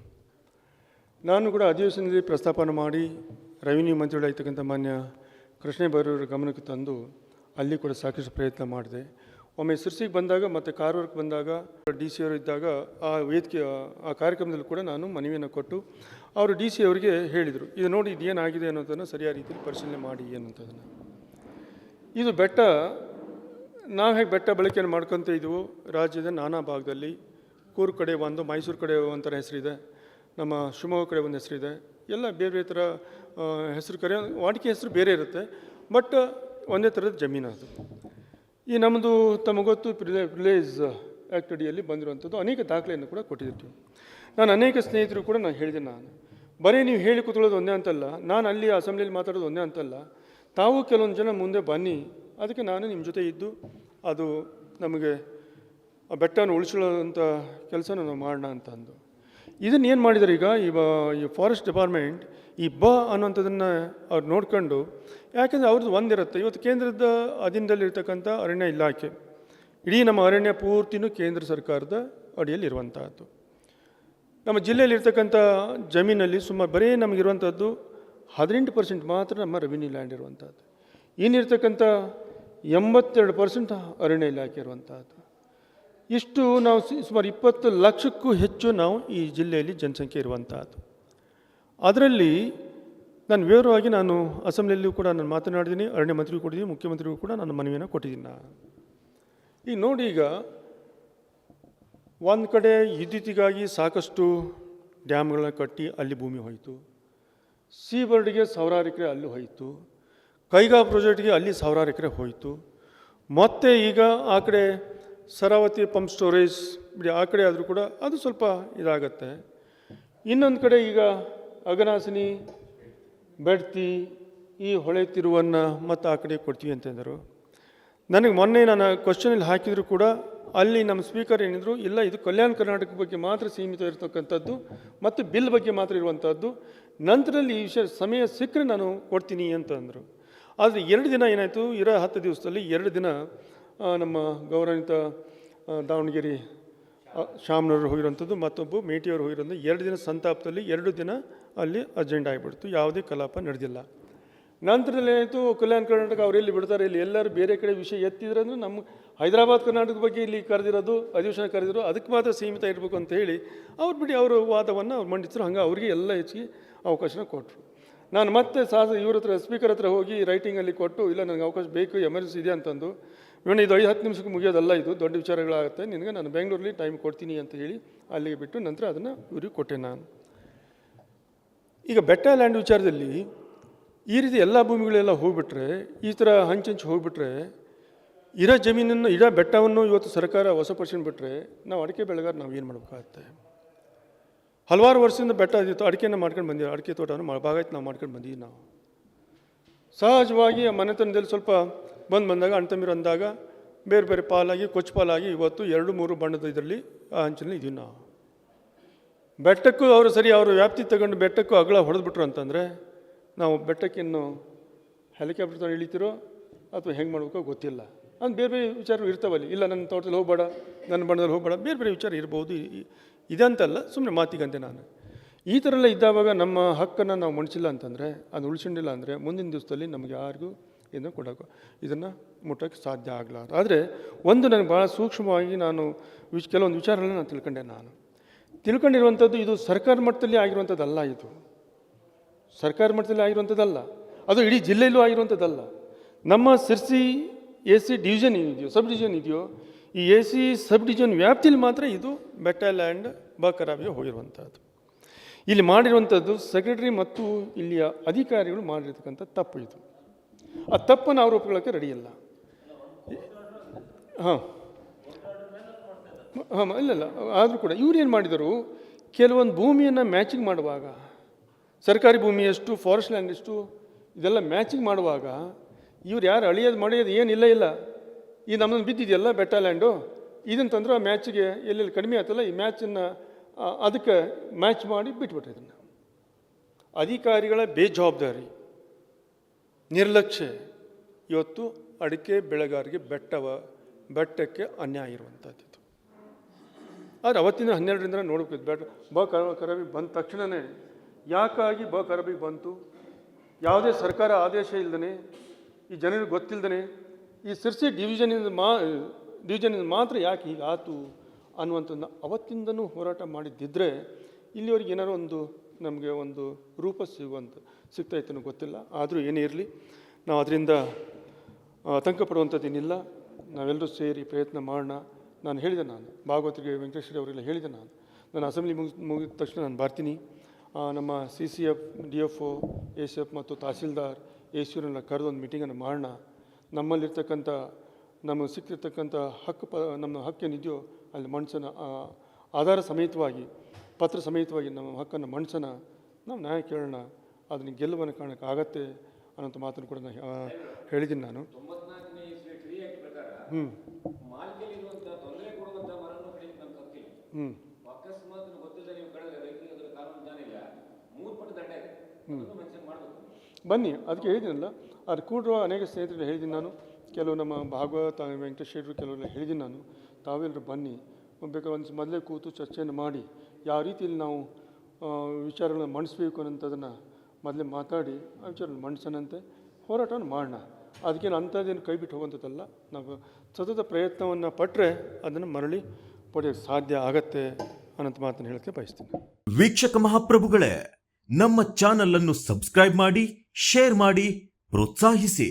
ನಾನು ಕೂಡ ಅಧಿವೇಶನದಲ್ಲಿ ಪ್ರಸ್ತಾಪನೆ ಮಾಡಿ ರೆವಿನ್ಯೂ ಮಂತ್ರಿಗಳಾಗಿರ್ತಕ್ಕಂಥ ಮಾನ್ಯ ಕೃಷ್ಣ ಬೈರೇಗೌಡರ ಗಮನಕ್ಕೆ ತಂದು ಅಲ್ಲಿ ಕೂಡ ಸಾಕಷ್ಟು ಪ್ರಯತ್ನ ಮಾಡಿದೆ. ಒಮ್ಮೆ ಸಿರ್ಸಿಗೆ ಬಂದಾಗ ಮತ್ತು ಕಾರವಾರಕ್ಕೆ ಬಂದಾಗ DC ಅವರು ಇದ್ದಾಗ ಆ ಕಾರ್ಯಕ್ರಮದಲ್ಲಿ ಕೂಡ ನಾನು ಮನವಿಯನ್ನು ಕೊಟ್ಟು ಅವರು DC ಅವರಿಗೆ ಹೇಳಿದರು, ಇದು ನೋಡಿ ಇದು ಏನಾಗಿದೆ ಅನ್ನೋದನ್ನು ಸರಿಯಾದ ರೀತಿಯಲ್ಲಿ ಪರಿಶೀಲನೆ ಮಾಡಿ ಅನ್ನೋಂಥದ್ದನ್ನು. ಇದು ಬೆಟ್ಟ ನಾವು ಹೇಗೆ ಬೆಟ್ಟ ಬಳಕೆಯನ್ನು ಮಾಡ್ಕೊತ ಇದ್ವು ರಾಜ್ಯದ ನಾನಾ ಭಾಗದಲ್ಲಿ. ಕೂರ್ಗ್ ಕಡೆ ಒಂದು, ಮೈಸೂರು ಕಡೆ ಒಂಥರ ಹೆಸರಿದೆ, ನಮ್ಮ ಶಿವಮೊಗ್ಗ ಕಡೆ ಒಂದು ಹೆಸರಿದೆ, ಎಲ್ಲ ಬೇರೆ ಬೇರೆ ಥರ ಹೆಸರು ವಾಡಿಕೆ ಹೆಸರು ಬೇರೆ ಇರುತ್ತೆ, ಬಟ್ ಒಂದೇ ಥರದ ಜಮೀನು ಅದು. ಈ ನಮ್ಮದು ತಮಗೆ ಗೊತ್ತು ವಿಲೇಜ್ ಆ್ಯಕ್ಟ್ ಅಡಿಯಲ್ಲಿ ಬಂದಿರುವಂಥದ್ದು ಅನೇಕ ದಾಖಲೆಯನ್ನು ಕೂಡ ಕೊಟ್ಟಿರ್ತೀವಿ. ನಾನು ಅನೇಕ ಸ್ನೇಹಿತರು ಕೂಡ ನಾನು ಹೇಳಿದೆ, ನಾನು ಬರೀ ನೀವು ಹೇಳಿ ಕೂತ್ಕೊಳ್ಳೋದು ಒಂದೇ ಅಂತಲ್ಲ, ನಾನು ಅಲ್ಲಿ ಅಸೆಂಬ್ಲಿಯಲ್ಲಿ ಮಾತಾಡೋದು ಒಂದೇ ಅಂತಲ್ಲ, ತಾವು ಕೆಲವೊಂದು ಜನ ಮುಂದೆ ಬನ್ನಿ, ಅದಕ್ಕೆ ನಾನು ನಿಮ್ಮ ಜೊತೆ ಇದ್ದು ಅದು ನಮಗೆ ಆ ಬೆಟ್ಟವನ್ನು ಉಳಿಸೋಂಥ ಕೆಲಸ ನಾವು ಮಾಡೋಣ ಅಂತ ಅಂದು ಇದನ್ನು ಏನು ಮಾಡಿದ್ದಾರೆ ಈಗ ಈ ಫಾರೆಸ್ಟ್ ಡಿಪಾರ್ಟ್ಮೆಂಟ್ ಈ ಅನ್ನೋಂಥದ್ದನ್ನು ಅವ್ರು ನೋಡ್ಕೊಂಡು, ಯಾಕೆಂದರೆ ಅವ್ರದ್ದು ಒಂದಿರುತ್ತೆ. ಇವತ್ತು ಕೇಂದ್ರದ ಅಧೀನದಲ್ಲಿರ್ತಕ್ಕಂಥ ಅರಣ್ಯ ಇಲಾಖೆ, ಇಡೀ ನಮ್ಮ ಅರಣ್ಯ ಪೂರ್ತಿನೂ ಕೇಂದ್ರ ಸರ್ಕಾರದ ಅಡಿಯಲ್ಲಿ ಇರುವಂಥದ್ದು. ನಮ್ಮ ಜಿಲ್ಲೆಯಲ್ಲಿರ್ತಕ್ಕಂಥ ಜಮೀನಲ್ಲಿ ಸುಮಾರು ಬರೀ ನಮಗಿರುವಂಥದ್ದು 18% ಮಾತ್ರ ನಮ್ಮ ರೆವಿನ್ಯೂ ಲ್ಯಾಂಡ್ ಇರುವಂಥದ್ದು. ಇನ್ನಿರ್ತಕ್ಕಂಥ 82% ಅರಣ್ಯ ಇಲಾಖೆ ಇರುವಂಥದ್ದು. ಇಷ್ಟು ನಾವು ಸುಮಾರು 20 ಲಕ್ಷಕ್ಕೂ ಹೆಚ್ಚು ನಾವು ಈ ಜಿಲ್ಲೆಯಲ್ಲಿ ಜನಸಂಖ್ಯೆ ಇರುವಂಥದ್ದು. ಅದರಲ್ಲಿ ನಾನು ವಿವರವಾಗಿ ನಾನು ಅಸೆಂಬ್ಲಿಯಲ್ಲೂ ಕೂಡ ನಾನು ಮಾತನಾಡಿದ್ದೀನಿ, ಅರಣ್ಯ ಮಂತ್ರಿಗೂ ಕೊಟ್ಟಿದ್ದೀನಿ, ಮುಖ್ಯಮಂತ್ರಿಗೂ ಕೂಡ ನಾನು ಮನವಿಯನ್ನು ಕೊಟ್ಟಿದ್ದೀನಿ. ಈಗ ನೋಡಿ, ಈಗ ಒಂದು ಕಡೆ ವಿದ್ಯುತ್ತಿಗಾಗಿ ಸಾಕಷ್ಟು ಡ್ಯಾಮ್ಗಳನ್ನ ಕಟ್ಟಿ ಅಲ್ಲಿ ಭೂಮಿ ಹೋಯಿತು, ಸೀಬರ್ಡ್ಗೆ ಸಾವಿರಾರು ಎಕರೆ ಅಲ್ಲಿ ಹೋಯಿತು, ಕೈಗಾ ಪ್ರಾಜೆಕ್ಟ್ಗೆ ಅಲ್ಲಿ ಸಾವಿರಾರು ಎಕರೆ ಹೋಯಿತು, ಮತ್ತು ಈಗ ಆ ಕಡೆ ಶರಾವತಿ ಪಂಪ್ ಸ್ಟೋರೇಜ್ ಬಿಡಿ ಆ ಕಡೆ ಆದರೂ ಕೂಡ ಅದು ಸ್ವಲ್ಪ ಇದಾಗತ್ತೆ. ಇನ್ನೊಂದು ಕಡೆ ಈಗ ಅಘನಾಸಿನಿ, ಬೆಡ್ತಿ, ಈ ಹೊಳೆ ತಿರುವನ್ನು ಮತ್ತು ಆ ಕಡೆ ಕೊಡ್ತೀವಿ ಅಂತಂದರು. ನನಗೆ ಮೊನ್ನೆ ನಾನು ಕ್ವಶನಲ್ಲಿ ಹಾಕಿದರೂ ಕೂಡ ಅಲ್ಲಿ ನಮ್ಮ ಸ್ಪೀಕರ್ ಏನಿದ್ರು, ಇಲ್ಲ ಇದು ಕಲ್ಯಾಣ ಕರ್ನಾಟಕ ಬಗ್ಗೆ ಮಾತ್ರ ಸೀಮಿತ ಇರತಕ್ಕಂಥದ್ದು ಮತ್ತು ಬಿಲ್ ಬಗ್ಗೆ ಮಾತ್ರ ಇರುವಂಥದ್ದು, ನಂತರದಲ್ಲಿ ಈ ವಿಷಯ ಸಮಯ ಸಿಕ್ಕರೆ ನಾನು ಕೊಡ್ತೀನಿ ಅಂತ ಅಂದರು. ಆದರೆ 2 ದಿನ ಏನಾಯಿತು, 10 ದಿವಸದಲ್ಲಿ 2 ದಿನ ನಮ್ಮ ಗೌರವಾನ್ವಿತ ದಾವಣಗೆರೆ ಶಾಮ್ನವರು ಹೋಗಿರೋಂಥದ್ದು, ಮತ್ತೊಬ್ಬ ಮೇಟಿಯವರು ಹೋಗಿರೋಂಥದ್ದು, 2 ದಿನ ಸಂತಾಪದಲ್ಲಿ 2 ದಿನ ಅಲ್ಲಿ ಅಜೆಂಡಾ ಆಗಿಬಿಡ್ತು, ಯಾವುದೇ ಕಲಾಪ ನಡೆದಿಲ್ಲ. ನಂತರದಲ್ಲಿ ಏನಾಯಿತು, ಕಲ್ಯಾಣ ಕರ್ನಾಟಕ ಅವರೆಲ್ಲಿ ಬಿಡ್ತಾರೆ, ಇಲ್ಲಿ ಎಲ್ಲರೂ ಬೇರೆ ಕಡೆ ವಿಷಯ ಎತ್ತಿದ್ರೆ ಅಂದರೆ ನಮ್ಮ ಹೈದರಾಬಾದ್ ಕರ್ನಾಟಕದ ಬಗ್ಗೆ ಇಲ್ಲಿ ಕರೆದಿರೋದು, ಅಧಿವೇಶನ ಕರೆದಿರೋ ಅದಕ್ಕೆ ಮಾತ್ರ ಸೀಮಿತ ಇರಬೇಕು ಅಂತ ಹೇಳಿ ಅವ್ರು ಬಿಡಿ ಅವರ ವಾದವನ್ನು ಅವ್ರು ಮಂಡಿಸಿದ್ರು. ಹಂಗೆ ಅವರಿಗೆ ಎಲ್ಲ ಹೆಚ್ಚಿಗೆ ಅವಕಾಶನ ಕೊಟ್ಟರು. ನಾನು ಮತ್ತೆ ಇವ್ರ ಹತ್ರ ಸ್ಪೀಕರ್ ಹತ್ರ ಹೋಗಿ ರೈಟಿಂಗಲ್ಲಿ ಕೊಟ್ಟು, ಇಲ್ಲ ನನಗೆ ಅವಕಾಶ ಬೇಕು, ಎಮರ್ಜೆನ್ಸಿ ಇದೆ ಅಂತಂದು, ಇವನು ಇದು 5-10 ನಿಮಿಷಕ್ಕೆ ಮುಗಿಯೋದಲ್ಲ, ಇದು ದೊಡ್ಡ ವಿಚಾರಗಳಾಗುತ್ತೆ, ನಿನಗೆ ನಾನು ಬೆಂಗಳೂರಲ್ಲಿ ಟೈಮ್ ಕೊಡ್ತೀನಿ ಅಂತ ಹೇಳಿ ಅಲ್ಲಿಗೆ ಬಿಟ್ಟು ನಂತರ ಅದನ್ನು ಇವ್ರಿಗೆ ಕೊಟ್ಟೆ ನಾನು. ಈಗ ಬೆಟ್ಟ ಲ್ಯಾಂಡ್ ವಿಚಾರದಲ್ಲಿ ಈ ರೀತಿ ಎಲ್ಲ ಭೂಮಿಗಳೆಲ್ಲ ಹೋಗ್ಬಿಟ್ರೆ, ಈ ಥರ ಹಂಚಂಚು ಹೋಗ್ಬಿಟ್ರೆ, ಇರೋ ಜಮೀನನ್ನು ಇಡೋ ಬೆಟ್ಟವನ್ನು ಇವತ್ತು ಸರ್ಕಾರ ವಶಪಡಿಸ್ಕೊಂಡ್ಬಿಟ್ರೆ ನಾವು ಅಡಿಕೆ ಬೆಳೆಗಾರ ನಾವು ಏನು ಮಾಡಬೇಕಾಗತ್ತೆ? ಹಲವಾರು ವರ್ಷದಿಂದ ಬೆಟ್ಟ ಇದ್ದಿತ್ತು, ಅಡಿಕೆನ ಮಾಡ್ಕೊಂಡು ಬಂದಿದ್ದೀವಿ, ಅಡಿಕೆ ತೋಟವನ್ನು ಭಾಗಾಯ್ತು ನಾವು ಮಾಡ್ಕೊಂಡು ಬಂದಿದ್ದೀವಿ. ನಾವು ಸಹಜವಾಗಿ ಆ ಮನೆತನದಲ್ಲಿ ಸ್ವಲ್ಪ ಬಂದಾಗ ಅಣ್ತಂಬಿರು ಅಂದಾಗ ಬೇರೆ ಬೇರೆ ಪಾಲಾಗಿ ಕೊಚ್ಚು ಪಾಲಾಗಿ ಇವತ್ತು 2-3 ಬಣ್ಣದ ಇದರಲ್ಲಿ ಆ ಹಂಚಿನಲ್ಲಿ ಇದೀವಿ ನಾವು. ಬೆಟ್ಟಕ್ಕೂ ಅವರು ಸರಿ ಅವರು ವ್ಯಾಪ್ತಿ ತಗೊಂಡು ಬೆಟ್ಟಕ್ಕೂ ಅಗಲ ಹೊಡೆದ್ಬಿಟ್ರು ಅಂತಂದರೆ ನಾವು ಬೆಟ್ಟಕ್ಕೆ ಇನ್ನು ಹೆಲಿಕಾಪ್ಟರ್ ತಗೊಂಡು ಇಳಿತಿರೋ ಅಥವಾ ಹೆಂಗೆ ಮಾಡಬೇಕೋ ಗೊತ್ತಿಲ್ಲ. ಅದು ಬೇರೆ ಬೇರೆ ವಿಚಾರಗಳು ಇರ್ತಾವಲ್ಲಿ. ಇಲ್ಲ ನನ್ನ ತೋಟದಲ್ಲಿ ಹೋಗಬೇಡ, ನನ್ನ ಬಣ್ಣದಲ್ಲಿ ಹೋಗಬೇಡ, ಬೇರೆ ಬೇರೆ ವಿಚಾರ ಇರ್ಬೋದು. ಇದಂತಲ್ಲ, ಸುಮ್ಮನೆ ಮಾತಿಗಂತೆ ನಾನು. ಈ ಥರ ಎಲ್ಲ ಇದ್ದಾವಾಗ ನಮ್ಮ ಹಕ್ಕನ್ನು ನಾವು ಮಣಿಸಿಲ್ಲ ಅಂತಂದರೆ, ಅದು ಉಳಿಸ್ಕೊಂಡಿಲ್ಲ ಅಂದರೆ ಮುಂದಿನ ದಿವಸದಲ್ಲಿ ನಮಗೆ ಯಾರಿಗೂ ಇದನ್ನು ಕೊಡೋಕೆ ಇದನ್ನು ಮುಟ್ಟೋಕ್ಕೆ ಸಾಧ್ಯ ಆಗಲಾರ. ಆದರೆ ಒಂದು ನನಗೆ ಭಾಳ ಸೂಕ್ಷ್ಮವಾಗಿ ನಾನು ಕೆಲವೊಂದು ವಿಚಾರಗಳನ್ನ ನಾನು ತಿಳ್ಕೊಂಡಿರುವಂಥದ್ದು, ಇದು ಸರ್ಕಾರ ಮಟ್ಟದಲ್ಲಿ ಆಗಿರುವಂಥದ್ದಲ್ಲ. ಇದು ಸರ್ಕಾರ ಮಟ್ಟದಲ್ಲಿ ಆಗಿರುವಂಥದ್ದಲ್ಲ, ಅದು ಇಡೀ ಜಿಲ್ಲೆಯಲ್ಲೂ ಆಗಿರುವಂಥದ್ದಲ್ಲ. ನಮ್ಮ ಸಿರ್ಸಿ AC ಡಿವಿಷನ್ ಇದೆಯೋ, ಸಬ್ ಡಿವಿಷನ್ ಇದೆಯೋ, ಈ AC ಸಬ್ ಡಿವಿಷನ್ ವ್ಯಾಪ್ತಿಯಲ್ಲಿ ಮಾತ್ರ ಇದು ಬೆಟ್ಟ ಲ್ಯಾಂಡ್ ಬಕರಾವಿಗೆ ಹೋಗಿರುವಂಥದ್ದು. ಇಲ್ಲಿ ಮಾಡಿರುವಂಥದ್ದು ಸೆಕ್ರೆಟರಿ ಮತ್ತು ಇಲ್ಲಿಯ ಅಧಿಕಾರಿಗಳು ಮಾಡಿರ್ತಕ್ಕಂಥ ತಪ್ಪು ಇದು. ಆ ತಪ್ಪನ್ನು ಆರೋಪಗಳಕ್ಕೆ ರೆಡಿಯಿಲ್ಲ. ಹಾಂ ಹಾಂ ಇಲ್ಲ ಆದರೂ ಕೂಡ ಇವ್ರು ಏನು ಮಾಡಿದರು, ಕೆಲವೊಂದು ಭೂಮಿಯನ್ನು ಮ್ಯಾಚಿಂಗ್ ಮಾಡುವಾಗ, ಸರ್ಕಾರಿ ಭೂಮಿ ಎಷ್ಟು, ಫಾರೆಸ್ಟ್ ಲ್ಯಾಂಡ್ ಎಷ್ಟು, ಇದೆಲ್ಲ ಮ್ಯಾಚಿಂಗ್ ಮಾಡುವಾಗ ಇವ್ರು ಯಾರು ಅಳಿಯೋದು ಮಳೆಯೋದು ಏನಿಲ್ಲ. ಈ ನಮ್ಮನ್ನು ಬಿದ್ದಿದೆಯಲ್ಲ ಬೆಟ್ಟ ಲ್ಯಾಂಡು, ಇದನ್ನು ತಂದ್ರೆ ಆ ಮ್ಯಾಚಿಗೆ ಎಲ್ಲೆಲ್ಲಿ ಕಡಿಮೆ ಆಯ್ತಲ್ಲ, ಈ ಮ್ಯಾಚನ್ನು ಅದಕ್ಕೆ ಮ್ಯಾಚ್ ಮಾಡಿ ಬಿಟ್ಬಿಟ್ರೆ ಇದನ್ನು. ಅಧಿಕಾರಿಗಳ ಬೇಜವಾಬ್ದಾರಿ, ನಿರ್ಲಕ್ಷ್ಯ ಇವತ್ತು ಅಡಿಕೆ ಬೆಳೆಗಾರರಿಗೆ ಬೆಟ್ಟಕ್ಕೆ ಅನ್ಯಾಯ ಇರುವಂಥದ್ದು. ಆದರೆ ಅವತ್ತಿನ 12ರಿಂದ ನೋಡಬೇಕು. ಕರಬಿ ಬಂದ ತಕ್ಷಣವೇ ಯಾಕಾಗಿ ಕರಬಿ ಬಂತು, ಯಾವುದೇ ಸರ್ಕಾರ ಆದೇಶ ಇಲ್ಲದೇ, ಈ ಜನರಿಗೆ ಗೊತ್ತಿಲ್ಲದೇ, ಈ ಸಿರ್ಸಿ ಡಿವಿಷನಿಂದ ಮಾತ್ರ ಯಾಕೆ ಹೀಗಾತು ಅನ್ನುವಂಥದ್ದನ್ನ ಅವತ್ತಿಂದನೂ ಹೋರಾಟ ಮಾಡಿದ್ದಿದ್ದರೆ ಇಲ್ಲಿವರೆಗೆ ಏನಾರು ನಮಗೆ ಒಂದು ರೂಪ ಸಿಗ್ತಾಯಿತ್ತು ಗೊತ್ತಿಲ್ಲ. ಆದರೂ ಏನೇ ಇರಲಿ, ನಾವು ಅದರಿಂದ ಆತಂಕ ಪಡುವಂಥದ್ದೇನಿಲ್ಲ. ನಾವೆಲ್ಲರೂ ಸೇರಿ ಪ್ರಯತ್ನ ಮಾಡೋಣ. ನಾನು ಹೇಳಿದೆ, ನಾನು ಭಾಗವತರಿಗೆ ವೆಂಕಟೇಶ್ವರಿ ಅವರೆಲ್ಲ ಹೇಳಿದೆ. ನಾನು ಅಸೆಂಬ್ಲಿ ಮುಗಿದ ತಕ್ಷಣ ನಾನು ಬರ್ತೀನಿ. ನಮ್ಮ CCF, DFO, ACF ಮತ್ತು ತಹಸೀಲ್ದಾರ್ ACಯವರನ್ನೆಲ್ಲ ಕರೆದು ಒಂದು ಮೀಟಿಂಗನ್ನು ಮಾಡೋಣ. ನಮ್ಮಲ್ಲಿರ್ತಕ್ಕಂಥ ನಮಗೆ ಸಿಕ್ಕಿರ್ತಕ್ಕಂಥ ನಮ್ಮ ಹಕ್ಕೇನಿದೆಯೋ ಅಲ್ಲಿ ಮನ್ಸನ ಆಧಾರ ಸಮೇತವಾಗಿ, ಪತ್ರ ಸಮೇತವಾಗಿ ನಮ್ಮ ಹಕ್ಕನ್ನು ಮನ್ಸನ ನಾವು ನ್ಯಾಯ ಕೇಳೋಣ. ಅದನ್ನು ಗೆಲುವನ್ನು ಕಾಣೋಕ್ಕಾಗತ್ತೆ ಅನ್ನೋಂಥ ಮಾತನ್ನು ಕೂಡ ನಾನು ಹೇಳಿದ್ದೀನಿ. ನಾನು ಬನ್ನಿ, ಅದಕ್ಕೆ ಹೇಳಿದ್ದೀನಲ್ಲ. ಅದು ಕೂಡಿರುವ ಅನೇಕ ಸ್ನೇಹಿತರಲ್ಲಿ ಹೇಳಿದ್ದೀನಿ ನಾನು. ಕೆಲವು ನಮ್ಮ ಭಾಗವತ ವೆಂಕಟೇಶ್ವರರು ಕೆಲವೆಲ್ಲ ಹೇಳಿದ್ದೀನಿ ನಾನು. ತಾವೆಲ್ಲರೂ ಬನ್ನಿ, ಬೇಕಾದ್ರೆ ಒಂದು ಮೊದಲೇ ಕೂತು ಚರ್ಚೆಯನ್ನು ಮಾಡಿ ಯಾವ ರೀತಿಯಲ್ಲಿ ನಾವು ವಿಚಾರಗಳನ್ನು ಮಂಡಿಸ್ಬೇಕು ಅನ್ನೋಂಥದ್ದನ್ನು ಮೊದಲೇ ಮಾತಾಡಿ ಆ ವಿಚಾರವನ್ನು ಮಂಡಿಸೋಣಂತೆ ಹೋರಾಟವನ್ನು ಮಾಡೋಣ. ಅದಕ್ಕೇನು ಅಂಥದ್ದೇನು ಕೈ ಬಿಟ್ಟು ಹೋಗುವಂಥದ್ದಲ್ಲ. ನಾವು ಸತತ ಪ್ರಯತ್ನವನ್ನು ಪಟ್ಟರೆ ಅದನ್ನು ಮರಳಿ ಪಡೆಯೋಕ್ಕೆ ಸಾಧ್ಯ ಆಗತ್ತೆ ಅನ್ನೋಂಥ ಮಾತನ್ನು ಹೇಳೋಕ್ಕೆ ಬಯಸ್ತೀನಿ. ವೀಕ್ಷಕ ಮಹಾಪ್ರಭುಗಳೇ, ನಮ್ಮ ಚಾನಲ್ ಅನ್ನು ಸಬ್ಸ್ಕ್ರೈಬ್ ಮಾಡಿ, ಶೇರ್ ಮಾಡಿ, ಪ್ರೋತ್ಸಾಹಿಸಿ.